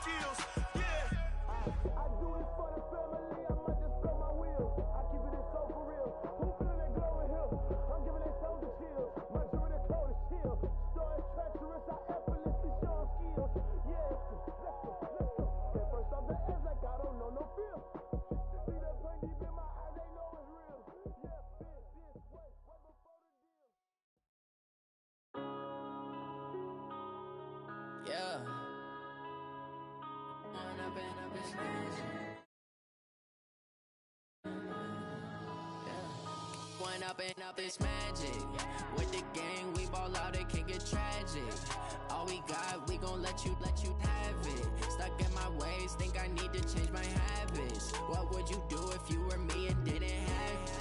skills. Yeah. I do this for the family, I might just blow my wheels. I keep it so for real. Who feeling that glowing hill? I'm giving their souls a chill. My jewelry the cold is chill. Story treacherous, I effortlessly show them skills. Yeah, let's go. Get first off the edge like I don't know no fear. See that pain deep in my eyes, they know it's real. Yeah, fit this way, right before the deal. Yeah. When I've been up this magic. When up this magic. With the gang, we ball out, it can get tragic. All we got, we gon' let you have it. Stuck in my ways, think I need to change my habits. What would you do if you were me and didn't have it?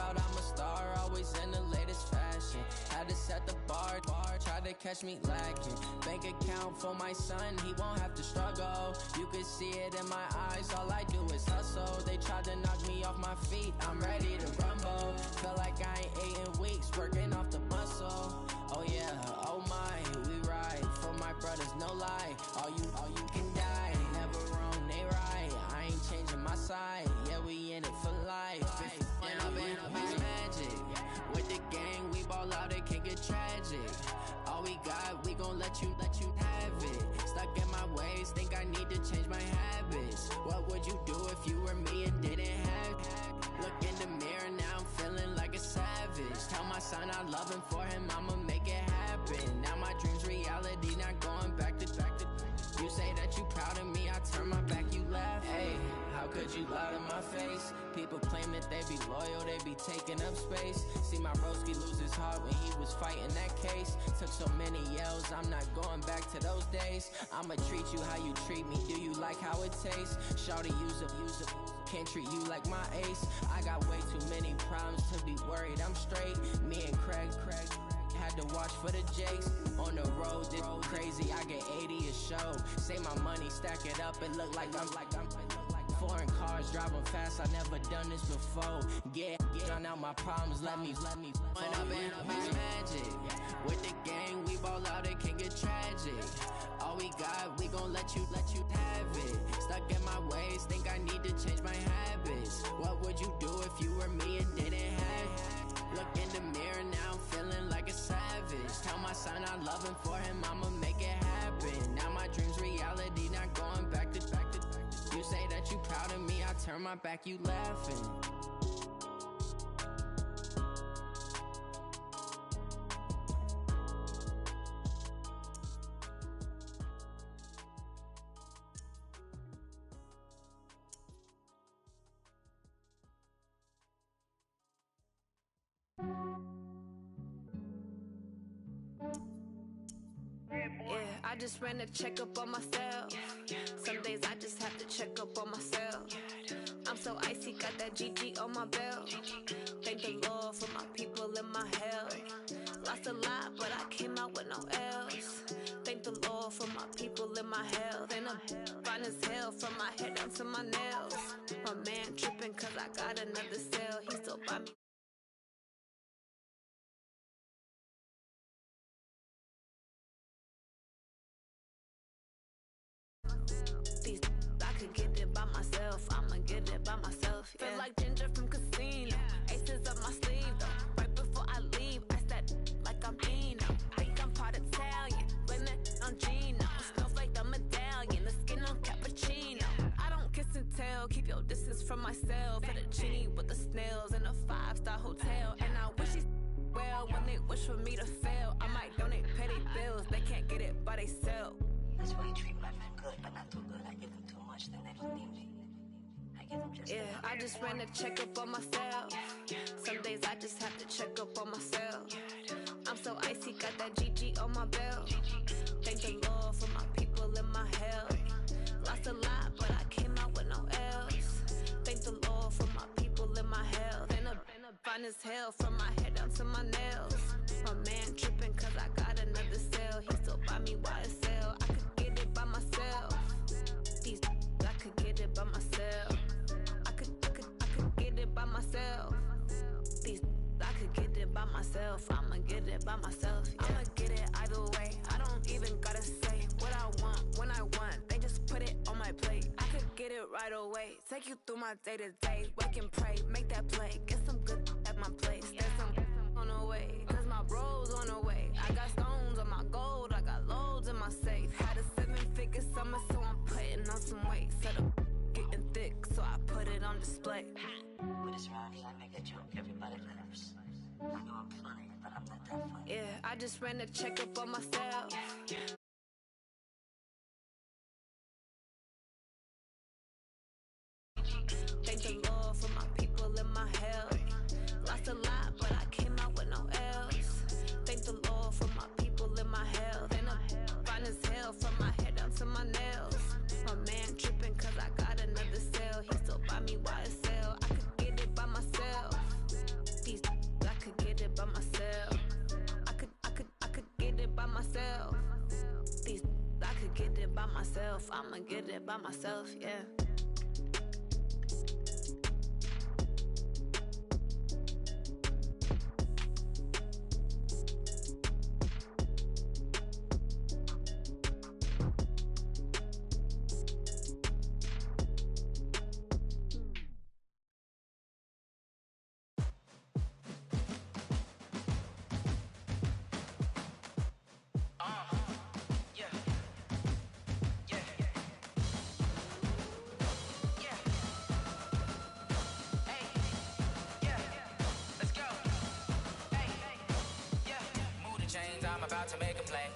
I'm a star, always in the latest fashion. Had to set the bar, try to catch me lacking. Bank account for my son, he won't have to struggle. You can see it in my eyes, all I do is hustle. They tried to knock me off my feet, I'm ready to rumble. Feel like I ain't ate in weeks, working off the muscle. Oh yeah, oh my, we ride for my brothers, no lie. All you can die, never wrong, they right. I ain't changing my side, yeah, we in it for life. When I've been up this magic. With the gang, we ball out, it can get tragic. All we got, we gon' let you have it. Stuck in my ways, think I need to change my habits. What would you do if you were me and didn't have it? Look in the mirror, now I'm feeling like a savage. Tell my son I love him, for him I'ma make it happen. Now my dream's reality, not going back to. You say that you proud of me, I turn my back, you laugh. Hey, how could you lie to my face? People claim that they be loyal, they be taking up space. See my broski lose his heart when he was fighting that case. Took so many yells, I'm not going back to those days. I'ma treat you how you treat me, do you like how it tastes? Shawty, use up, can't treat you like my ace. I got way too many problems to be worried, I'm straight. Me and Craig had to watch for the Jakes. On the road, this crazy, I get 80 a show. Say my money, stack it up, it look like I'm foreign cars, driving fast, I never done this before. Get drown out my problems, let me When I've been up this magic. With the gang, we ball out, it can get tragic. All we got, we gon' let you have it. Stuck in my ways, think I need to change my habits. What would you do if you were me and didn't have it? Look in the mirror, now I'm feeling like a savage. Tell my son I love him, for him I'ma make it happen. Now my dream's reality, not going back to. You say that you proud of me, I turn my back, you laughing. Yeah, I just ran a checkup on myself. Some days I just have to check up on myself. I'm so icy, got that GG on my belt. Thank the Lord for my people in my health. Lost a lot, but I came out with no else. Thank the Lord for my people in my health. And I'm fine as hell from my head down to my nails. My man tripping cause I got another cell. He still buy me. I could get it by myself, I'ma get it by myself, yeah. Feel like Ginger from Casino, aces up my sleeve though. Right before I leave, I said like I'm Eno. Think I'm part Italian, blame it on Gino. Smells like the medallion, the skin on cappuccino. I don't kiss and tell, keep your distance from myself. Fettuccine with the snails in a 5-star hotel. And I wish she well when they wish for me to fail. I might donate petty bills, they can't get it by they self. That's why you treat my men good, but not too good. I give them too much, then they don't need me. I give them just enough. I just ran a checkup on myself. Some days I just have to check up on myself. I'm so icy, got that GG on my belt. Thank the Lord for my people in my health. Lost a lot, but I came out with no else. Thank the Lord for my people in my health. And I'm fine as hell from my head down to my nails. My man tripping cause I got another cell. myself. I'ma get it by myself. Yeah. I'ma get it either way. I don't even gotta say what I want when I want. They just put it on my plate. I could get it right away. Take you through my day to day. Wake and pray, make that play. Get some good at my place. There's some on the way. Cause my bro's on the way. I got stones on my gold. I got loads in my safe. Had a 7-figure summer, so I'm putting on some weight. Set up getting thick, so I put it on display. With this round here, I make a joke, everybody laughs. I know I'm funny, but I'm not that funny. Yeah, I just ran a checkup on myself. Thank the Lord for my people in my health. Lost a lot, but I came out with no else. Thank the Lord for my people in my health. And I'm fine as hell from my head down to my nails. My man tripping cause I got another sale. He still buy me YSL. I could get it by myself. These I could get it by myself. I could get it by myself. These I could get it by myself. I'ma get it by myself, yeah. I'm about to make a play.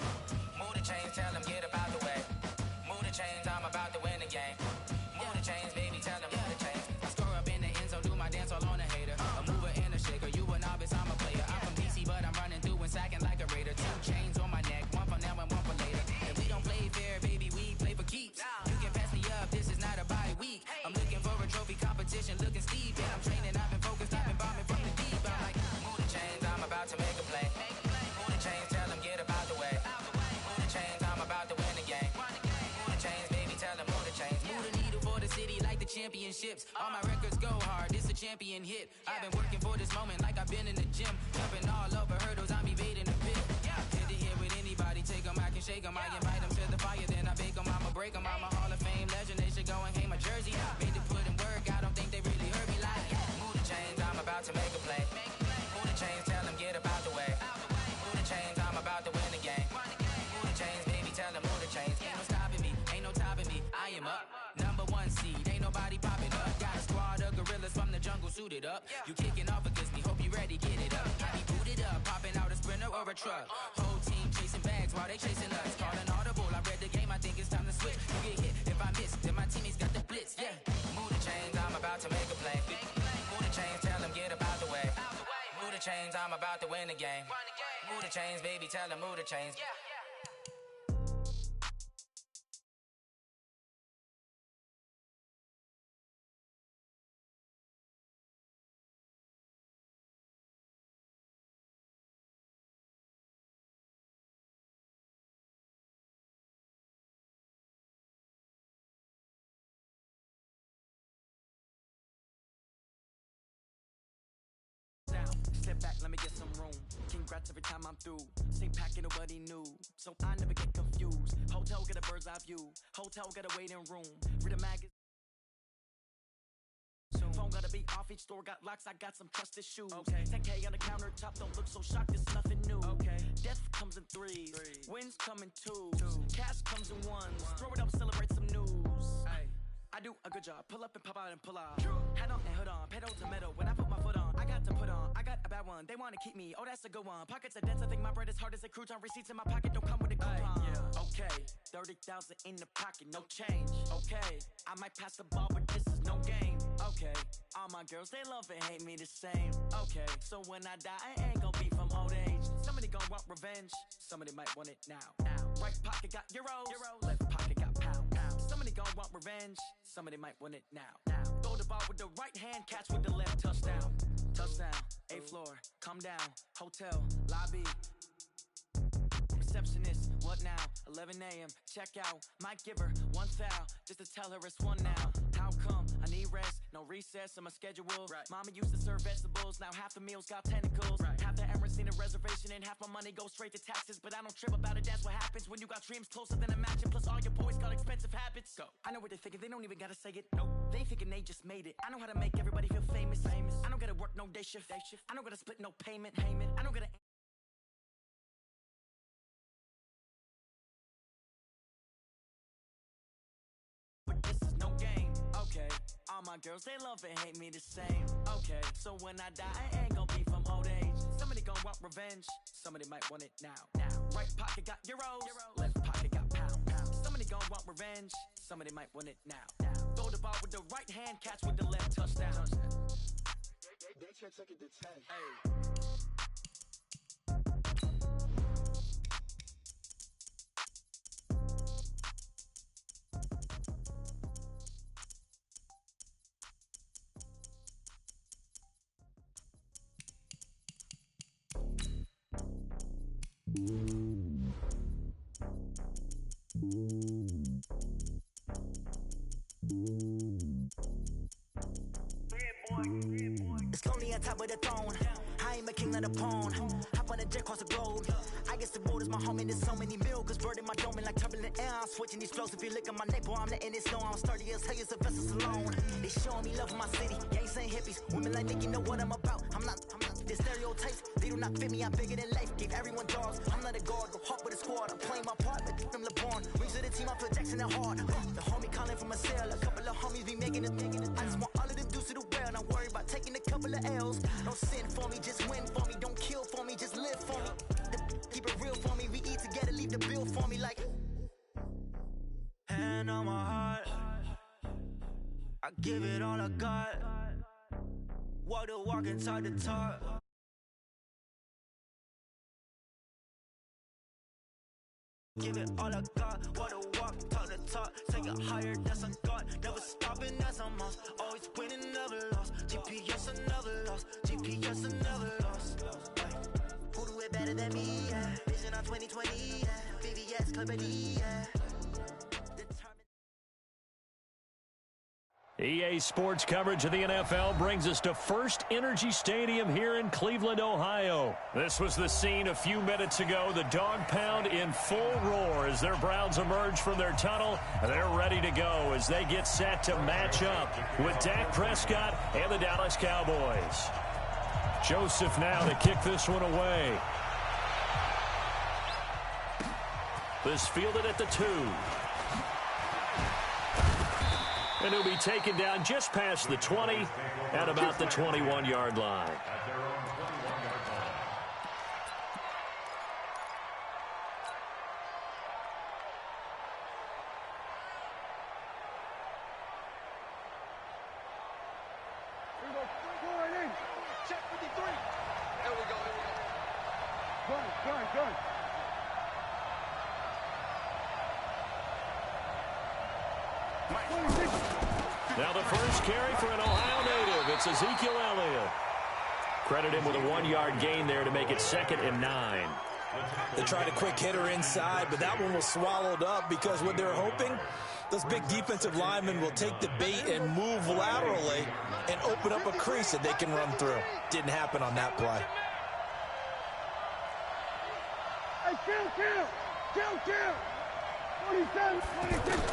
Move the chains, tell them get up out the way. Move the chains, I'm about to win the game. Move the chains, baby, tell them move the chains. I score up in the end zone, do my dance all on a hater. A mover and a shaker, you a novice, I'm a player. I'm from DC, but I'm running through and sacking like a raider. 2 chains on my neck, one for now and one for later. And we don't play fair, baby, we play for keeps. You can pass me up, this is not a bye week. I'm looking for a trophy competition, looking steep. And I'm training, I've been focused, I've been bombing from the deep. I'm like, move the chains, I'm about to make a play. Move the chains, tell them get up out the way. Move the chains, I'm about to win the game. Move the chains, baby, tell them move the chains. Move the needle for the city like the championships. All my records go hard, this a champion hit. I've been working for this moment like I've been in the gym. Jumping all over hurdles, I'm evading the pit. Hit the hit with anybody, take them, I can shake them. I invite them to the fire, then I bake them, I'ma break them. I'm a Hall of Fame legend, they should go and hang my jersey. Made to put in work, I don't think they really heard me like. Move the chains, I'm about to make a play. Move the chains, tell them get up out the way. Move the chains, I'm about to win the game. Move the chains, baby, tell them move the chains. Ain't no stopping me, ain't no topping me. I am up, number 1 seed, ain't nobody popping up. Got a squad of gorillas from the jungle suited up. You kicking off against me, hope you ready, get it up. I be booted up, popping out a sprinter or a truck. Whole team chasing bags while they chasing us. Calling audible, I read the game, I think it's time to switch. You get hit, if I miss, then my teammates got the blitz, yeah. Move the chains, I'm about to make a play. Move the chains, tell them get up out the way. Move the chains, I'm about to win the game. Move the chains, baby, tell them move the chains. Step back, let me get some room. Congrats every time I'm through. Stay packing, nobody new, so I never get confused. Hotel, get a bird's eye view. Hotel, get a waiting room. Read a magazine. Phone gotta be off, each store got locks, I got some trusted shoes. Okay. 10K on the countertop, don't look so shocked, it's nothing new. Okay. Death comes in threes, wins come in twos. Cash comes in ones, throw it up, celebrate some news. Ay. I do a good job, pull up and pop out and pull out. Hat on and hood on, pedal to metal, when I put my foot on, I got to put on, I got a bad one, they wanna keep me, oh that's a good one. Pockets are dense, I think my bread is hard as a crouton, receipts in my pocket don't come with a coupon. Okay, 30,000 in the pocket, no change. Okay, I might pass the ball, but this is no game. Okay, all my girls, they love and hate me the same. Okay, so when I die, I ain't gon' be from old age. Somebody gon' want revenge, somebody might want it now. Right pocket got euros, left pocket got pounds. Somebody gon' want revenge, somebody might want it now. Throw the ball with the right hand, catch with the left, touchdown. Touchdown, 8th floor, come down, hotel, lobby. Receptionist, what now? 11 a.m., check out. Might give her 1 foul, just to tell her it's 1 now. How come? I need rest, no recess in my schedule. Mama used to serve vegetables, now half the meals got tentacles. Half the errands seen a reservation and half my money goes straight to taxes. But I don't trip about it, that's what happens when you got dreams closer than a match. And plus all your boys got expensive habits. Go. I know what they're thinking, they don't even gotta say it. Nope. They ain't thinking they just made it. I know how to make everybody feel famous. I don't gotta work no day shift. I don't gotta split no payment. I don't gotta... But this is no game. Okay. All my girls, they love and hate me the same. Okay, so when I die, I ain't gon' be from old age. Somebody gon' want revenge. Somebody might want it now. Right pocket got euros. Left pocket got pounds. Somebody gon' want revenge. Somebody might want it now. Throw the ball with the right hand, catch with the left, touchdown. They took it to 10. Hey. It's lonely on top of the throne. I ain't a king, not a pawn. Hop on a jet across the globe. I guess the road is my home and there's so many miracles burning my dome and like turbulent air. I'm switching these flows. If you look at my neck, boy, I'm letting it snow. I'm sturdy as hell, as a vessel alone. They showing me love in my city. Gang saying hippies. Women like Nicky know what I'm about. I'm not the stereotypes. They do not fit me. I'm bigger than life. Gave everyone dogs. I'm not a guard. Go hard with a squad. I'm playing my part, but them LeBron. Rings to the team. I feel Jackson and hard. The homie calling from a cell. A couple of homies be making it. I just want all of them dudes to the well. Not worry about taking a couple of L's. Don't sin for me, just win for me. Don't kill for me, just live for me. Keep it real for me. We eat together, leave the bill for me like. Hand on my heart, I give it all I got. Walk the walk and talk the talk. Give it all I got. Walk the walk, talk the talk. Take it higher, that's a God. Never stopping, that's a must. Always winning, never lost. GPS, I never lost. GPS, I never lost. Who do it better than me? Yeah. Vision on 2020. Yeah. VVS, Company. Yeah. EA Sports coverage of the NFL brings us to First Energy Stadium here in Cleveland, Ohio. This was the scene a few minutes ago. The dog pound in full roar as their Browns emerge from their tunnel. They're ready to go as they get set to match up with Dak Prescott and the Dallas Cowboys. Joseph now to kick this one away. This fielded at the 2. And he'll be taken down just past the 20 at about the 21-yard line. Check 53. There we go. Gun. Now the first carry for an Ohio native. It's Ezekiel Elliott. Credit him with a 1-yard gain there to make it 2nd and 9. They tried a quick hitter inside, but that one was swallowed up because what they're hoping, those big defensive linemen will take the bait and move laterally and open up a crease that they can run through. Didn't happen on that play. Hey, kill. 27, 26.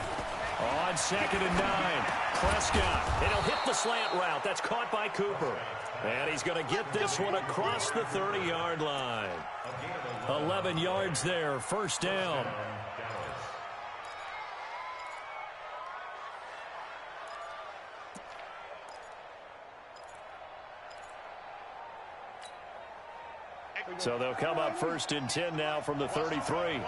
On 2nd and 9, Prescott. And he'll hit the slant route. That's caught by Cooper. And he's going to get this one across the 30-yard line. 11 yards there, first down. So they'll come up 1st and 10 now from the 33.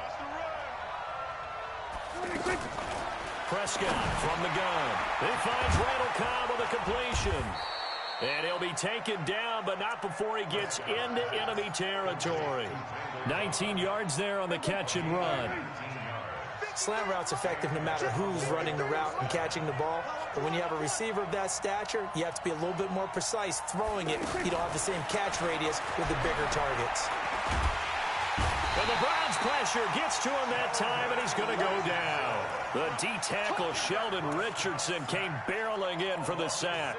Prescott from the gun. He finds Randall Cobb with a completion. And he'll be taken down, but not before he gets into enemy territory. 19 yards there on the catch and run. Slant route's effective no matter who's running the route and catching the ball. But when you have a receiver of that stature, you have to be a little bit more precise throwing it. You don't have the same catch radius with the bigger targets. And the Browns pressure gets to him that time, and he's going to go down. The D-tackle Sheldon Richardson came barreling in for the sack.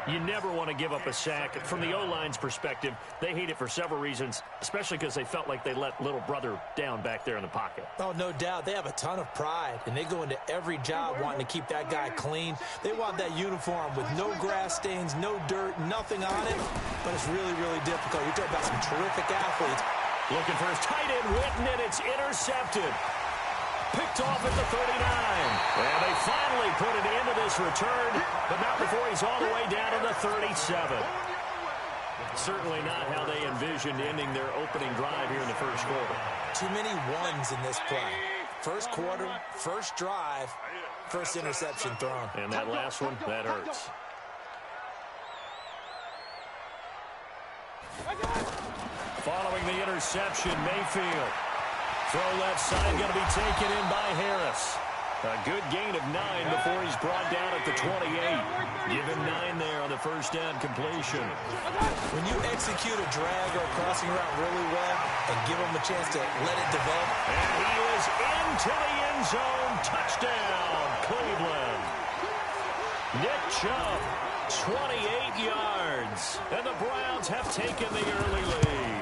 You never want to give up a sack. From the O-line's perspective, they hate it for several reasons, especially because they felt like they let little brother down back there in the pocket. Oh, no doubt. They have a ton of pride, and they go into every job wanting to keep that guy clean. They want that uniform with no grass stains, no dirt, nothing on it, but it's really, really difficult. You're talking about some terrific athletes. Looking for his tight end, Witten, and it's intercepted. Picked off at the 39. And they finally put an end to this return, but not before he's all the way down to the 37. Certainly not how they envisioned ending their opening drive here in the first quarter. Too many ones in this play. First quarter, first drive, first interception thrown. And that last one, that hurts. Following the interception, Mayfield. Throw left side, going to be taken in by Harris. A good gain of 9 before he's brought down at the 28. Give him 9 there on the first down completion. When you execute a drag or a crossing route really well and give him a chance to let it develop. And he is into the end zone. Touchdown, Cleveland. Nick Chubb, 28 yards. And the Browns have taken the early lead.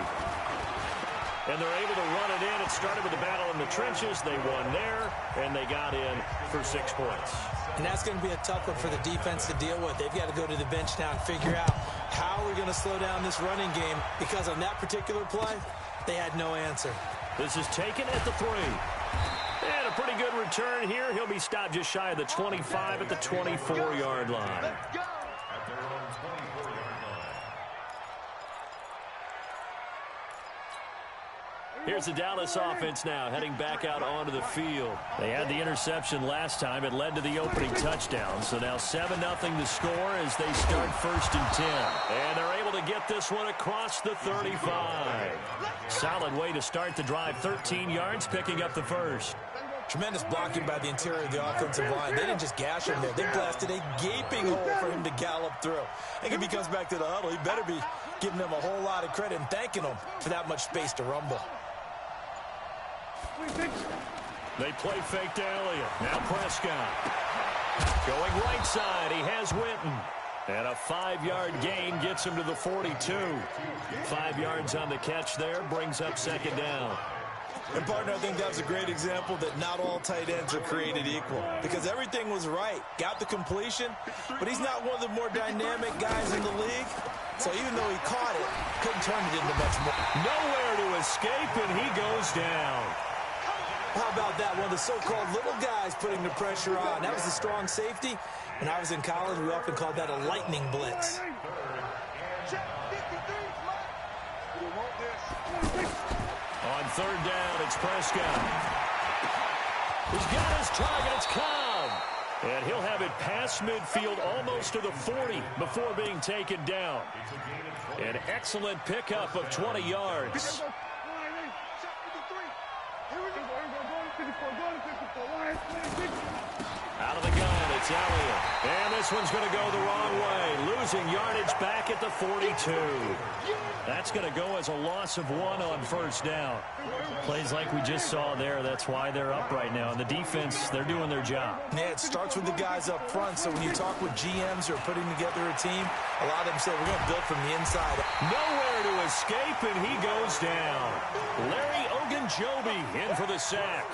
And they're able to run it in. It started with the battle in the trenches. They won there, and they got in for 6 points. And that's going to be a tough one for the defense to deal with. They've got to go to the bench now and figure out how we're going to slow down this running game, because on that particular play, they had no answer. This is taken at the 3. And a pretty good return here. He'll be stopped just shy of the 25 at the 24-yard line. Here's the Dallas offense now, heading back out onto the field. They had the interception last time. It led to the opening touchdown. So now 7-0 the score as they start 1st and 10. And they're able to get this one across the 35. Solid way to start the drive. 13 yards, picking up the first. Tremendous blocking by the interior of the offensive line. They didn't just gash him there. They blasted a gaping hole for him to gallop through. I think if he comes back to the huddle, he better be giving them a whole lot of credit and thanking them for that much space to rumble. They play fake to Elliott. Now Prescott. Going right side. He has Witten. And a 5-yard gain gets him to the 42. 5 yards on the catch there. Brings up 2nd down. And, partner, I think that was a great example that not all tight ends are created equal, because everything was right. Got the completion, but he's not one of the more dynamic guys in the league. So even though he caught it, couldn't turn it into much more. Nowhere to escape, and he goes down. How about that? One of the so-called little guys putting the pressure on. That was a strong safety. When I was in college, we often called that a lightning blitz. On 3rd down, it's Prescott. He's got his target. It's Cobb. And he'll have it past midfield almost to the 40 before being taken down. An excellent pickup of 20 yards. Out of the gun, it's Elliott. And this one's going to go the wrong way. Losing yardage back at the 42. That's going to go as a loss of 1 on 1st down. Plays like we just saw there. That's why they're up right now. And the defense, they're doing their job. Yeah, it starts with the guys up front. So when you talk with GMs who are putting together a team, a lot of them say we're going to build from the inside. Nowhere to escape, and he goes down. Larry Ogunjobi in for the sack.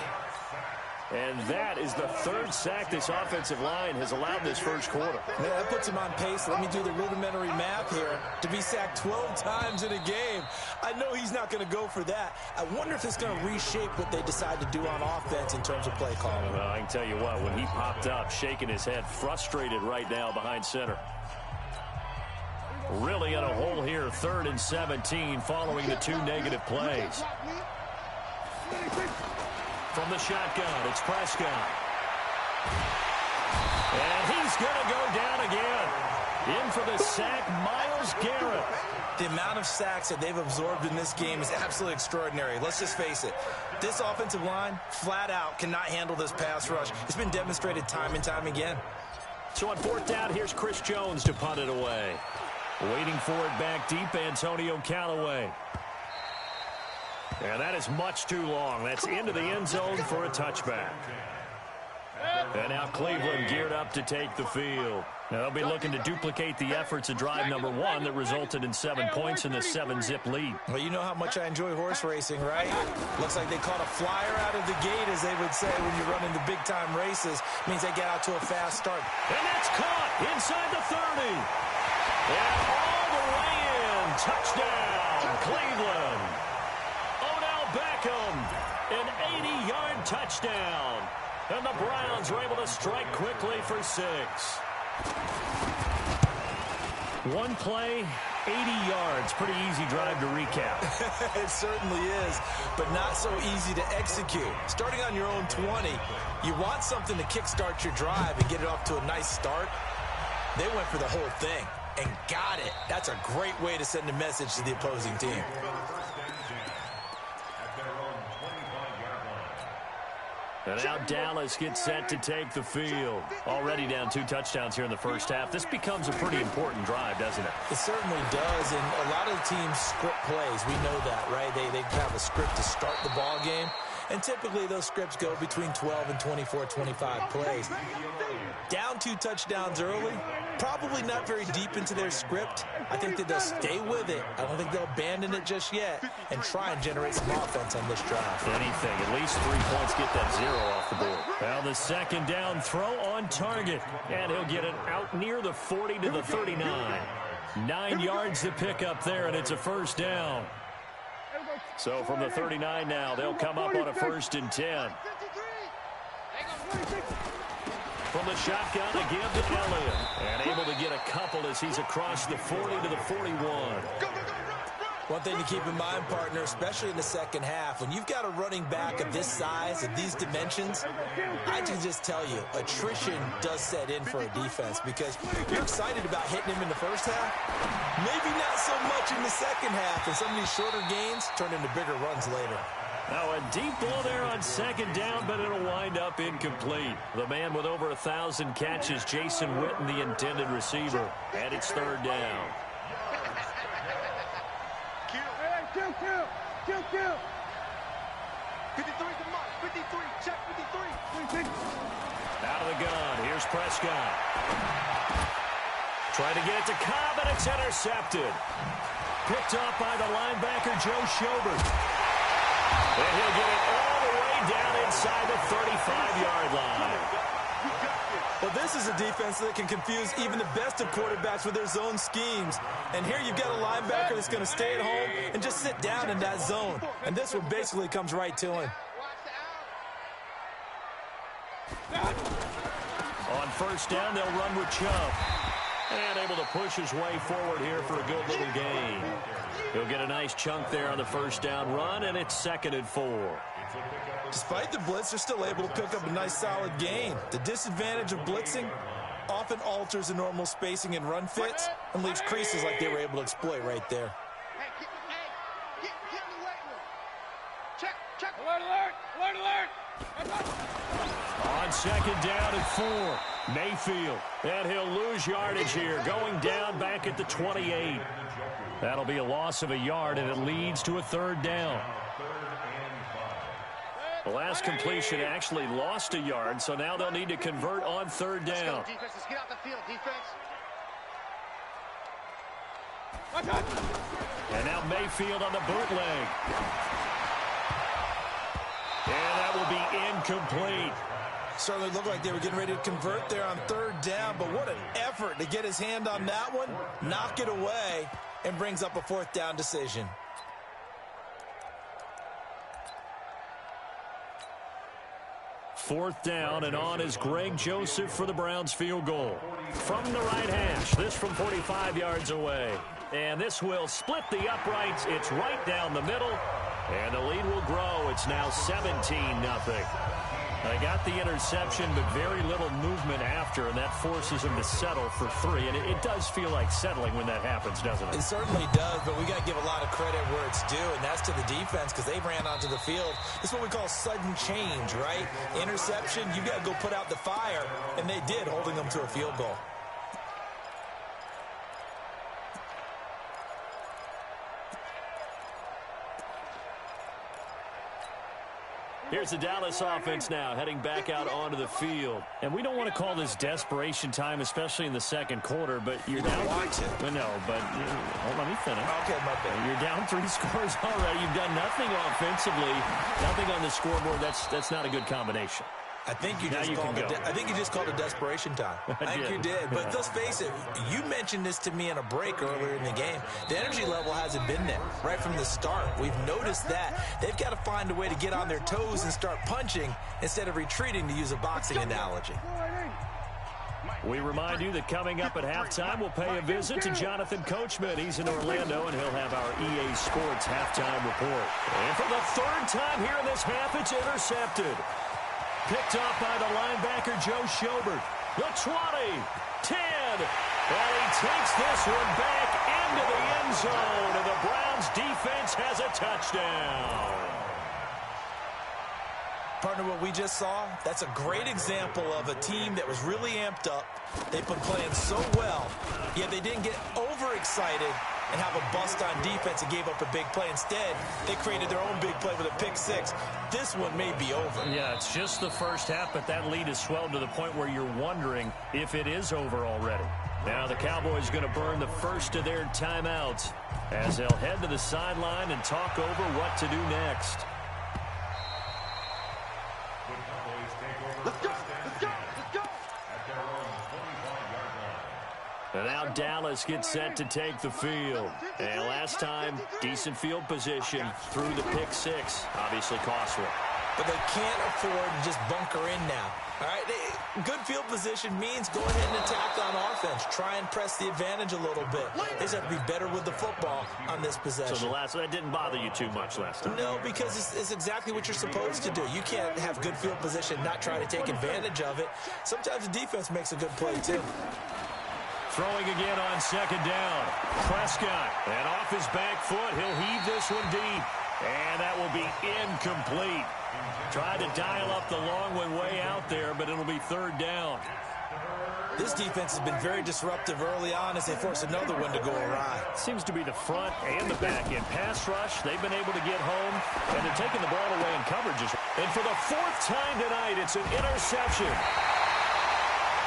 And that is the 3rd sack this offensive line has allowed this first quarter. Yeah, that puts him on pace. Let me do the rudimentary math here. To be sacked 12 times in a game, I know he's not going to go for that. I wonder if it's going to reshape what they decide to do on offense in terms of play calling. Well, I can tell you what, when he popped up, shaking his head, frustrated right now behind center. Really in a hole here, 3rd and 17 following the 2 negative plays. From the shotgun, it's Prescott. And he's going to go down again. In for the sack, Myles Garrett. The amount of sacks that they've absorbed in this game is absolutely extraordinary. Let's just face it. This offensive line, flat out, cannot handle this pass rush. It's been demonstrated time and time again. So on 4th down, here's Chris Jones to punt it away. Waiting for it back deep, Antonio Callaway. And that is much too long. That's into the end zone for a touchback. And now Cleveland geared up to take the field. Now they'll be looking to duplicate the efforts of drive number 1 that resulted in 7 points in the 7-zip lead. Well, you know how much I enjoy horse racing, right? Looks like they caught a flyer out of the gate, as they would say when you're running the big-time races. Means they get out to a fast start. And that's caught inside the 30. And all the way in. Touchdown, Cleveland. Odell Beckham, an 80-yard touchdown. And the Browns were able to strike quickly for 6. One play, 80 yards. Pretty easy drive to recap. It certainly is, but not so easy to execute. Starting on your own 20, you want something to kickstart your drive and get it off to a nice start. They went for the whole thing and got it. That's a great way to send a message to the opposing team. And now Dallas gets set to take the field. Already down 2 touchdowns here in the first half. This becomes a pretty important drive, doesn't it? It certainly does, and a lot of the teams script plays. We know that, right? They have a script to start the ball game, and typically those scripts go between 12 and 24, 25 plays. Down 2 touchdowns early, probably not very deep into their script. I think that they'll stay with it. I don't think they'll abandon it just yet and try and generate some offense on this drive. Anything. At least 3 points, get that 0 off the board. Now the second down throw on target. And he'll get it out near the 40 to the 39. 9 yards to pick up there, and it's a first down. So from the 39 now, they'll come up on a 1st and 10. From the shotgun again to Elliott. And able to get a couple as he's across the 40 to the 41. One thing to keep in mind, partner, especially in the second half, when you've got a running back of this size, of these dimensions, I can just tell you, attrition does set in for a defense because you're excited about hitting him in the first half. Maybe not so much in the second half, and some of these shorter gains turn into bigger runs later. Now a deep ball there on second down, but it'll wind up incomplete. The man with over 1,000 catches, Jason Witten, the intended receiver. And it's 3rd down. Kill. 53 to Mike. 53. Check 53. Out of the gun. Here's Prescott. Trying to get it to Cobb, and it's intercepted. Picked up by the linebacker, Joe Schobert. And he'll get it all the way down inside the 35-yard line. Well, this is a defense that can confuse even the best of quarterbacks with their zone schemes. And here you've got a linebacker that's going to stay at home and just sit down in that zone. And this one basically comes right to him. On 1st down, they'll run with Chubb. And able to push his way forward here for a good little gain. He'll get a nice chunk there on the 1st down run, and it's 2nd and 4. Despite the blitz, they're still able to pick up a nice solid gain. The disadvantage of blitzing often alters the normal spacing and run fits and leaves creases like they were able to exploit right there. Check. Alert. On 2nd down and 4, Mayfield. And he'll lose yardage here, going down back at the 28. That'll be a loss of a yard, and it leads to a 3rd down. The last completion actually lost a yard, so now they'll need to convert on 3rd down. Defense, let's get out the field. Defense. And now Mayfield on the bootleg. And that will be incomplete. Certainly looked like they were getting ready to convert there on 3rd down, but what an effort to get his hand on that one, knock it away, and brings up a 4th down decision. Fourth down, and on is Greg Joseph for the Browns field goal. From the right hash, this from 45 yards away. And this will split the uprights. It's right down the middle, and the lead will grow. It's now 17-0. They got the interception, but very little movement after, and that forces them to settle for 3. And it does feel like settling when that happens, doesn't it? It certainly does, but we got to give a lot of credit where it's due, and that's to the defense because they ran onto the field. This is what we call sudden change, right? Interception, you got to go put out the fire, and they did, holding them to a field goal. Here's the Dallas offense now heading back out onto the field. And we don't want to call this desperation time, especially in the second quarter, but you're down. Watch it. Well, no, but let me finish. Okay, my bad. You're down 3 scores already. You've done nothing offensively, nothing on the scoreboard. That's not a good combination. I think you just called it desperation time. I think you did. But let's face it, you mentioned this to me in a break earlier in the game. The energy level hasn't been there right from the start. We've noticed that. They've got to find a way to get on their toes and start punching instead of retreating, to use a boxing analogy. We remind you that coming up at halftime, we'll pay a visit to Jonathan Coachman. He's in Orlando, and he'll have our EA Sports halftime report. And for the third time here in this half, it's intercepted. Picked off by the linebacker, Joe Schobert. The 20, 10, and he takes this one back into the end zone, and the Browns defense has a touchdown. Partner, what we just saw, that's a great example of a team that was really amped up. They've been playing so well, yet they didn't get overexcited and have a bust on defense and gave up a big play. Instead, they created their own big play with a pick six. This one may be over. Yeah, it's just the first half, but that lead has swelled to the point where you're wondering if it is over already. Now the Cowboys going to burn the first of their timeouts as they'll head to the sideline and talk over what to do next. Let's go! Let's go! Let's go! And now Dallas gets set to take the field. And last time, decent field position through the pick six. Obviously costly. But they can't afford to just bunker in now. All right, good field position means go ahead and attack on offense. Try and press the advantage a little bit. They just have to be better with the football on this possession. So that didn't bother you too much last time? No, because it's exactly what you're supposed to do. You can't have good field position and not try to take advantage of it. Sometimes the defense makes a good play, too. Throwing again on second down. Prescott, and off his back foot, he'll heave this one deep. And that will be incomplete. Tried to dial up the long one way out there, but it'll be third down. This defense has been very disruptive early on as they force another one to go awry. Seems to be the front and the back end. Pass rush, they've been able to get home, and they're taking the ball away in coverages. And for the fourth time tonight, it's an interception.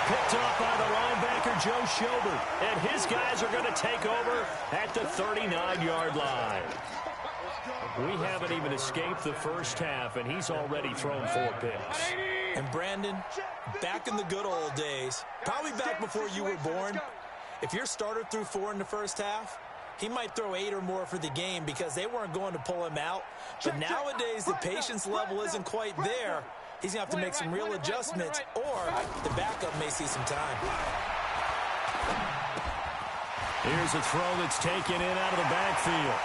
Picked off by the linebacker, Joe Schobert. And his guys are going to take over at the 39-yard line. We haven't even escaped the first half, and he's already thrown 4 picks. And Brandon, back in the good old days, probably back before you were born, if your starter threw 4 in the first half, he might throw 8 or more for the game because they weren't going to pull him out. But nowadays, the patience level isn't quite there. He's going to have to make some real adjustments, or the backup may see some time. Here's a throw that's taken in out of the backfield.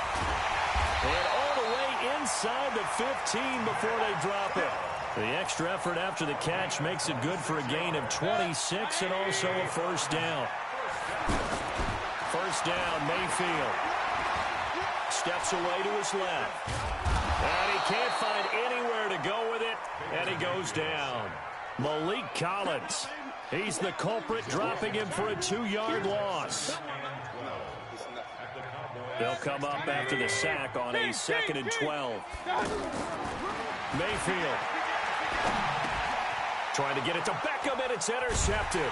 And all the way inside the 15 before they drop it. The extra effort after the catch makes it good for a gain of 26 and also a first down. First down, Mayfield. Steps away to his left. And he can't find anywhere to go with it, and he goes down. Malik Collins. He's the culprit, dropping him for a 2-yard loss. They'll come up after the sack on a 2nd and 12. Mayfield trying to get it to Beckham, and it's intercepted.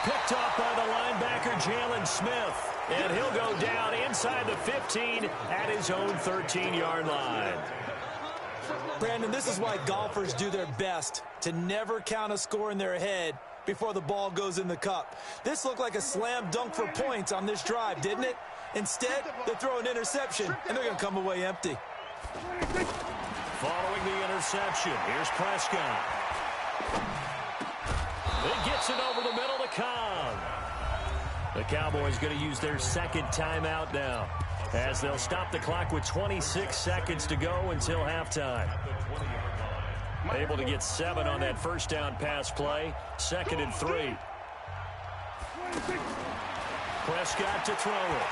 Picked off by the linebacker, Jalen Smith. And he'll go down inside the 15 at his own 13-yard line. Brandon, this is why golfers do their best to never count a score in their head before the ball goes in the cup. This looked like a slam dunk for points on this drive, didn't it? Instead, they throw an interception, and they're going to come away empty. Following the interception, here's Prescott. He gets it over the middle to Cobb. The Cowboys going to use their second timeout now, as they'll stop the clock with 26 seconds to go until halftime. Able to get 7 on that first down pass play. 2nd and 3. Prescott to throw it.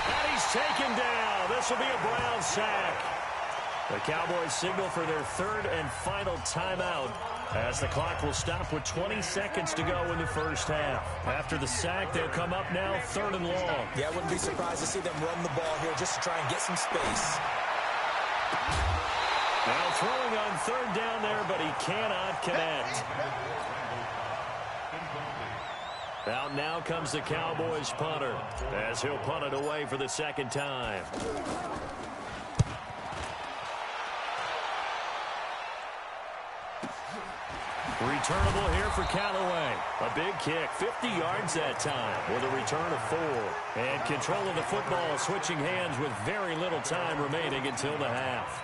And he's taken down. This will be a Brown sack. The Cowboys signal for their 3rd and final timeout, as the clock will stop with 20 seconds to go in the first half. After the sack, they'll come up now 3rd and long. Yeah, I wouldn't be surprised to see them run the ball here just to try and get some space. Now throwing on third down there, but he cannot connect. Out now comes the Cowboys punter as he'll punt it away for the second time. Returnable here for Callaway. A big kick, 50 yards that time with a return of 4. And control of the football switching hands with very little time remaining until the half.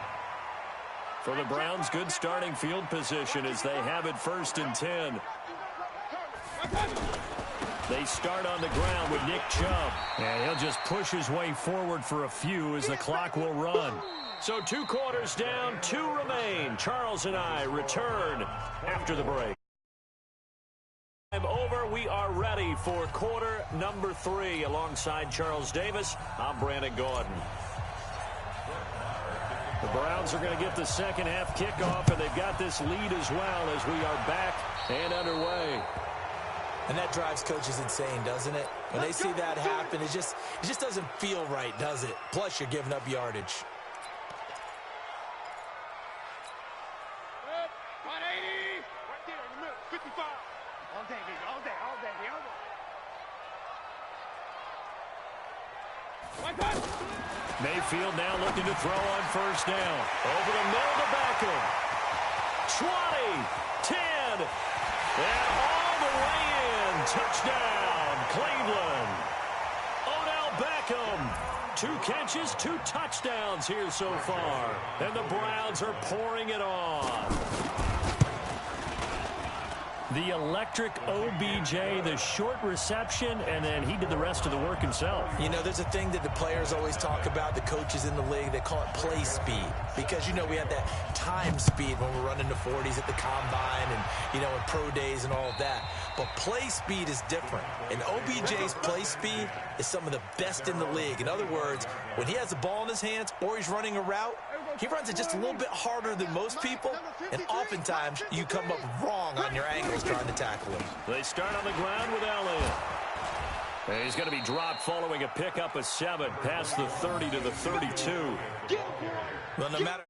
For the Browns, good starting field position as they have it 1st and 10. They start on the ground with Nick Chubb. And he'll just push his way forward for a few as the clock will run. So 2 quarters down, 2 remain. Charles and I return after the break. Time over. We are ready for quarter number 3. Alongside Charles Davis, I'm Brandon Gaudin. The Browns are going to get the second half kickoff, and they've got this lead as well as we are back and underway. And that drives coaches insane, doesn't it? When they see that happen, it just doesn't feel right, does it? Plus, you're giving up yardage. 180. Right there in the middle. 55. All day, baby. All day, all day, all day. Mayfield now looking to throw on first down. Over the middle to Beckham. 20, 10, and all the way in. Touchdown, Cleveland. Odell Beckham. 2 catches, 2 touchdowns here so far. And the Browns are pouring it on. The electric OBJ, the short reception, and then he did the rest of the work himself. You know, there's a thing that the players always talk about, the coaches in the league, they call it play speed. Because, you know, we have that time speed when we're running the 40s at the combine and, you know, in pro days and all of that. But play speed is different. And OBJ's play speed is some of the best in the league. In other words, when he has the ball in his hands or he's running a route, he runs it just a little bit harder than most people, and oftentimes you come up wrong on your angles trying to tackle him. They start on the ground with Elliott. And he's going to be dropped following a pickup of 7 past the 30 to the 32. Well, no matter...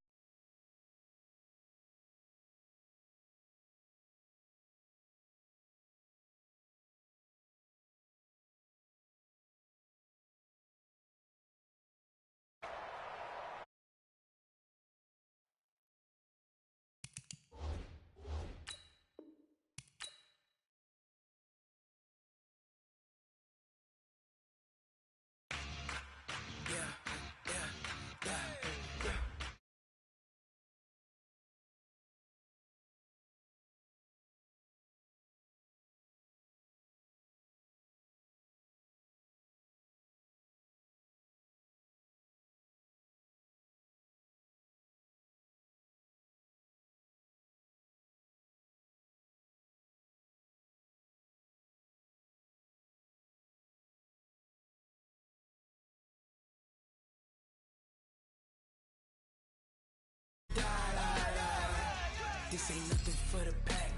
This ain't nothing for the pack.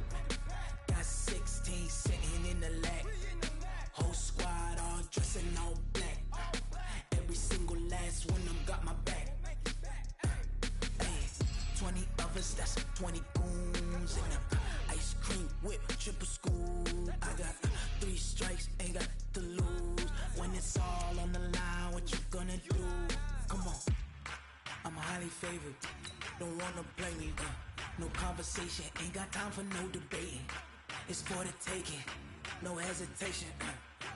Got 16 sitting in the lag. Whole squad all dressing all black. Every single last one of them got my back. Hey, 20 of us, that's 20 goons. And ice cream whip, triple school. I got 3 strikes, ain't got to lose. When it's all on the line, what you gonna do? Come on, I'm highly favored. Don't wanna play me, no conversation, ain't got time for no debating. It's for the taking, no hesitation.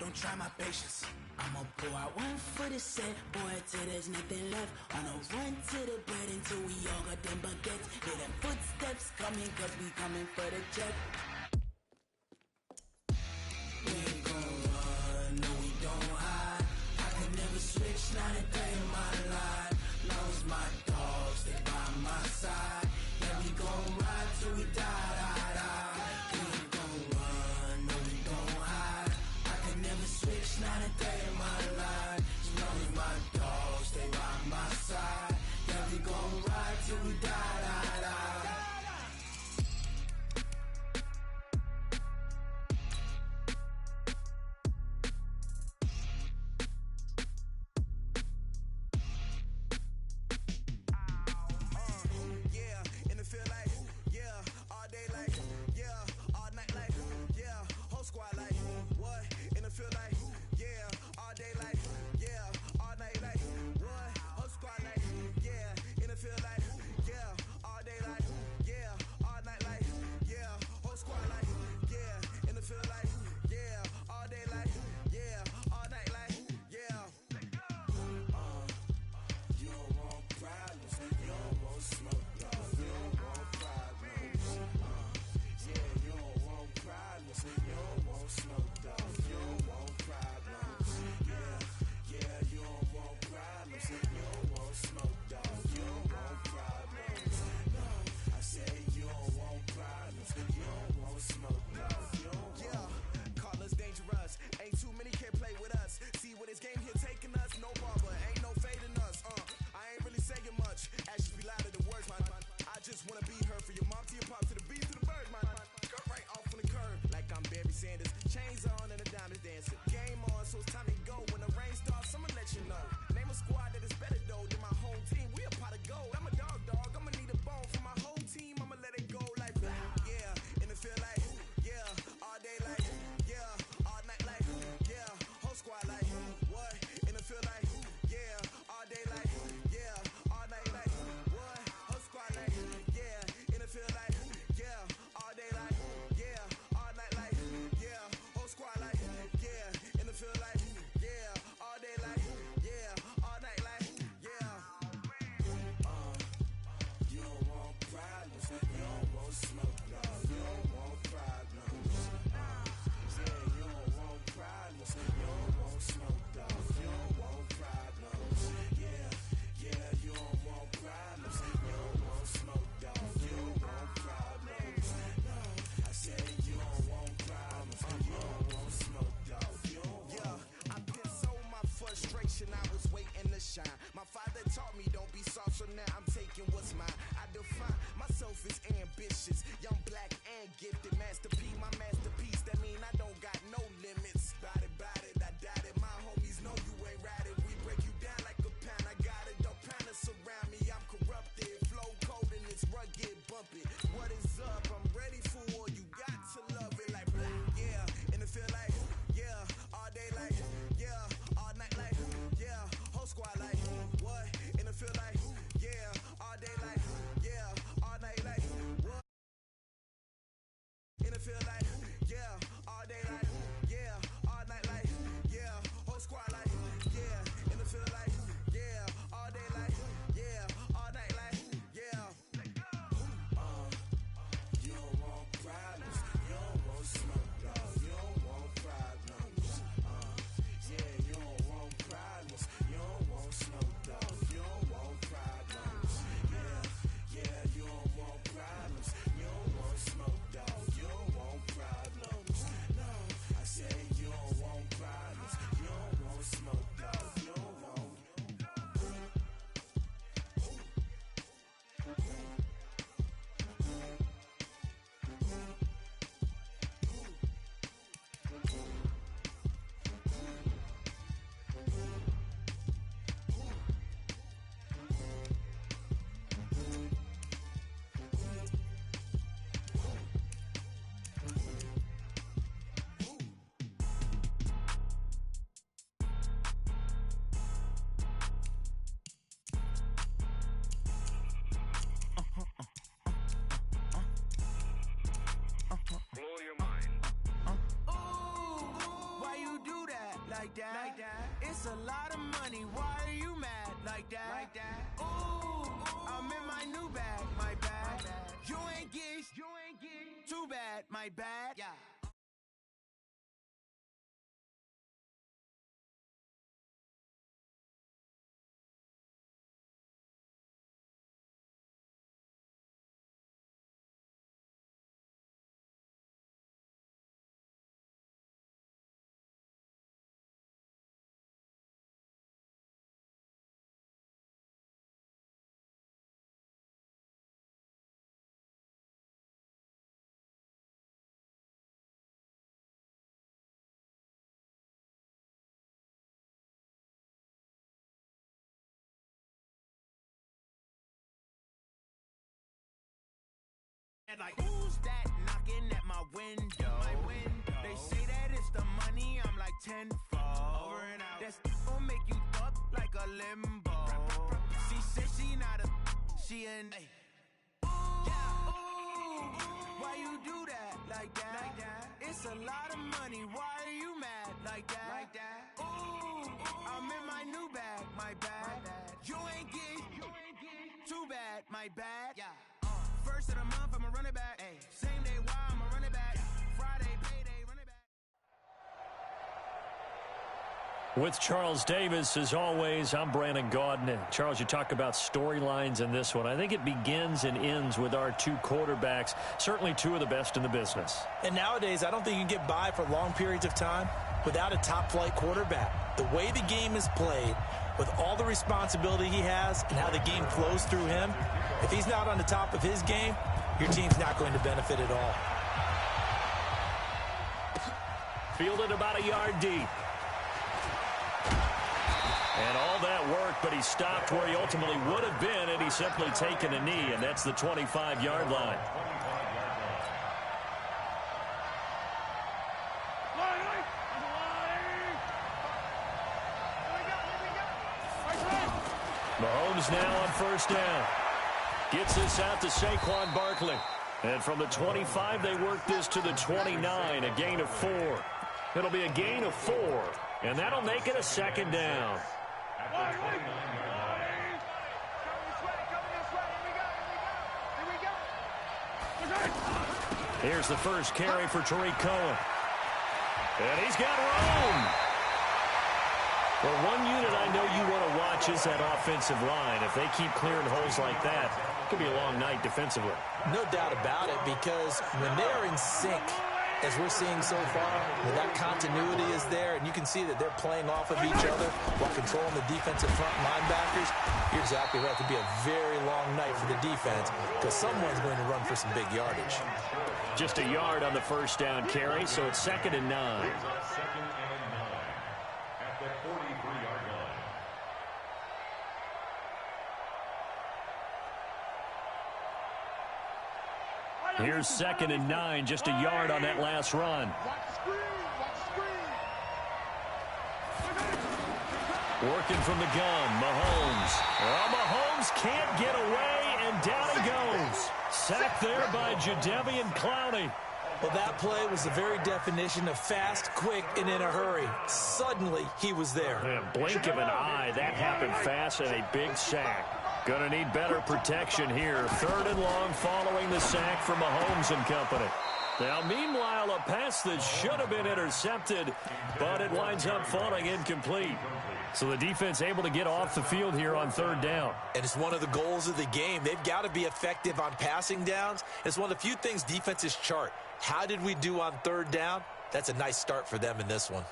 Don't try my patience. I'ma pour out 1 for the set, boy, till there's nothing left. On a run to the bread until we all got them baguettes. Hear them footsteps coming, cause we coming for the check. We ain't gon' run, no we don't hide. I can never switch, not a day in my life. Long as my dogs, they by my side. We gon' ride till we die. We ain't gon' run, no we don't hide. I can never switch, not a day in my life. As long as my dogs stay by my side. Yeah, we gon' ride till we die. taking what's mine. I define myself as ambitious, young, black, and gifted. Master P, my masterpiece. That mean I don't got no limits. Bout it, I doubt it. My homies know you ain't ratted. We break you down like a pound. I got it, don't panic surround me. I'm corrupted, flow cold and it's rugged, bumpy. What is up? I'm ready for war. You got to love it like black, yeah. And it feel like, yeah, all day like, yeah, all night like, yeah, whole squad like, what? And it feel like, yeah, all day like, yeah, all night like, what? And it feel like, yeah, all day like, yeah, all night like, yeah, whole squad like, yeah. And it feel like, yeah, all day like, yeah, all night like, yeah. You don't want problems, you don't want smoke, dog. You don't want problems. Yeah, you don't want problems, you don't want smoke, dog. You don't want problems. Yeah, you don't want problems, you don't want smoke, dog. You don't want problems. No, I say you don't want problems, you don't want smoke, dog. You don't want. Why you do that like that? It's a lot of money. Why are you mad like that? Ooh, I'm in my new bag, my bad. You ain't geeks, too bad, my bad. Yeah. Like, who's that knocking at my window? They say that it's the money, I'm like tenfold. Over and out. That's gon' make you up like a limbo. She said she not a, she an. Why you do that like that? It's a lot of money. Why are you mad like that? Ooh, I'm in my new bag, my bad. You ain't geek, too bad, my bad. Yeah. First of the month, I'ma run it back. Ay. Same day, why I'ma run it back. Friday, payday, run it back. With Charles Davis, as always, I'm Brandon Gaudin. Charles, you talk about storylines in this one. I think it begins and ends with our two quarterbacks, certainly two of the best in the business. And nowadays, I don't think you can get by for long periods of time without a top-flight quarterback. The way the game is played, with all the responsibility he has and how the game flows through him, if he's not on the top of his game, your team's not going to benefit at all. Fielded about a yard deep. And all that work, but he stopped where he ultimately would have been had he simply taken a knee, and that's the 25-yard line. Mahomes now on first down. Gets this out to Saquon Barkley. And from the 25, they work this to the 29, a gain of 4. It'll be a gain of 4, and that'll make it a second down. Here's the first carry for Tariq Cohen. And he's got room. Well, one unit I know you want to watch is that offensive line. If they keep clearing holes like that, it could be a long night defensively. No doubt about it, because when they're in sync, as we're seeing so far, that continuity is there, and you can see that they're playing off of each other while controlling the defensive front linebackers. You're exactly right. It could be a very long night for the defense because someone's going to run for some big yardage. Just a yard on the first down carry, so it's 2nd and 9. Here's 2nd and 9, just a yard on that last run. Working from the gun, Mahomes. Well, Mahomes can't get away, and down he goes. Sacked there by Jadeveon Clowney. Well, that play was the very definition of fast, quick, and in a hurry. Suddenly, he was there. In a blink of an eye, that happened fast and a big sack. Going to need better protection here. 3rd and long following the sack from Mahomes and company. Now, meanwhile, a pass that should have been intercepted, but it winds up falling incomplete. So the defense able to get off the field here on 3rd down. And it's one of the goals of the game. They've got to be effective on passing downs. It's one of the few things defenses chart. How did we do on 3rd down? That's a nice start for them in this one.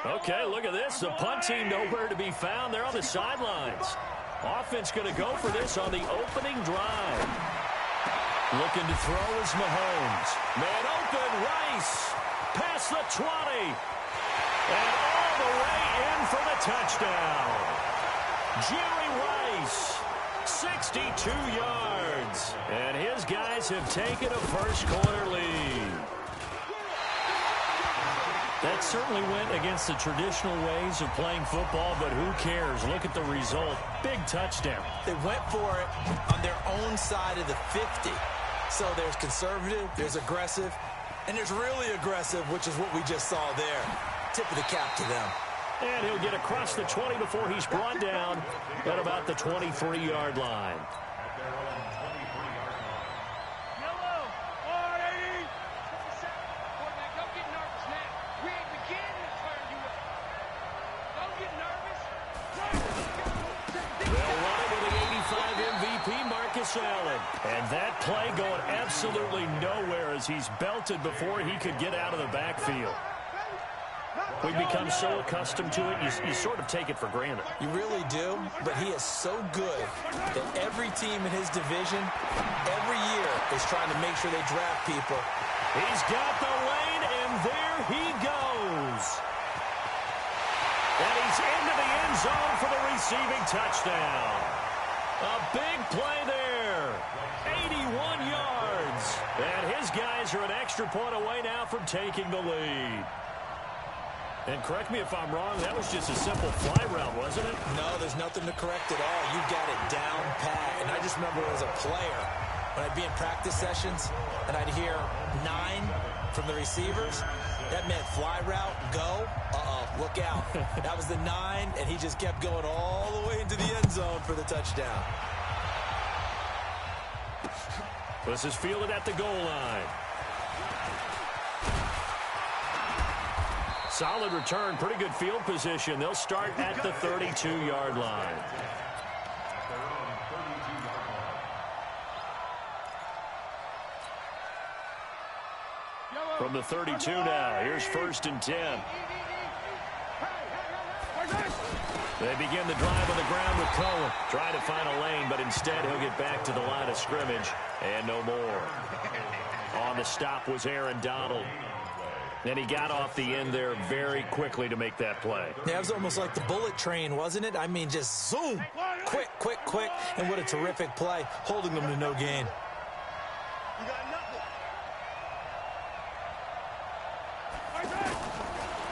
Okay, look at this. The punt team nowhere to be found. They're on the sidelines. Offense going to go for this on the opening drive. Looking to throw is Mahomes. Man open, Rice. Past the 20. And all the way in for the touchdown. Jerry Rice, 62 yards. And his guys have taken a first-quarter lead. That certainly went against the traditional ways of playing football, but who cares? Look at the result. Big touchdown. They went for it on their own side of the 50. So there's conservative, there's aggressive, and there's really aggressive, which is what we just saw there. Tip of the cap to them. And he'll get across the 20 before he's brought down at about the 23-yard line. Allen. And that play going absolutely nowhere as he's belted before he could get out of the backfield. We become so accustomed to it, you sort of take it for granted. You really do, but he is so good that every team in his division, every year, is trying to make sure they draft people. He's got the lane, and there he goes. And he's into the end zone for the receiving touchdown. A big play there. 81 yards. And his guys are an extra point away now from taking the lead. And correct me if I'm wrong, that was just a simple fly route, wasn't it? No, there's nothing to correct at all. You got it down pat. And I just remember as a player, when I'd be in practice sessions, and I'd hear 9 from the receivers, that meant fly route, go, look out. That was the 9, and he just kept going all the way into the end zone for the touchdown. This is fielded at the goal line. Solid return, pretty good field position. They'll start at the 32-yard line. From the 32 now, here's 1st and 10. They begin the drive on the ground with Cohen. Trying to find a lane, but instead he'll get back to the line of scrimmage. And no more. On the stop was Aaron Donald. And he got off the end there very quickly to make that play. Yeah, it was almost like the bullet train, wasn't it? I mean, just zoom. Quick, quick, quick. And what a terrific play, holding them to no gain.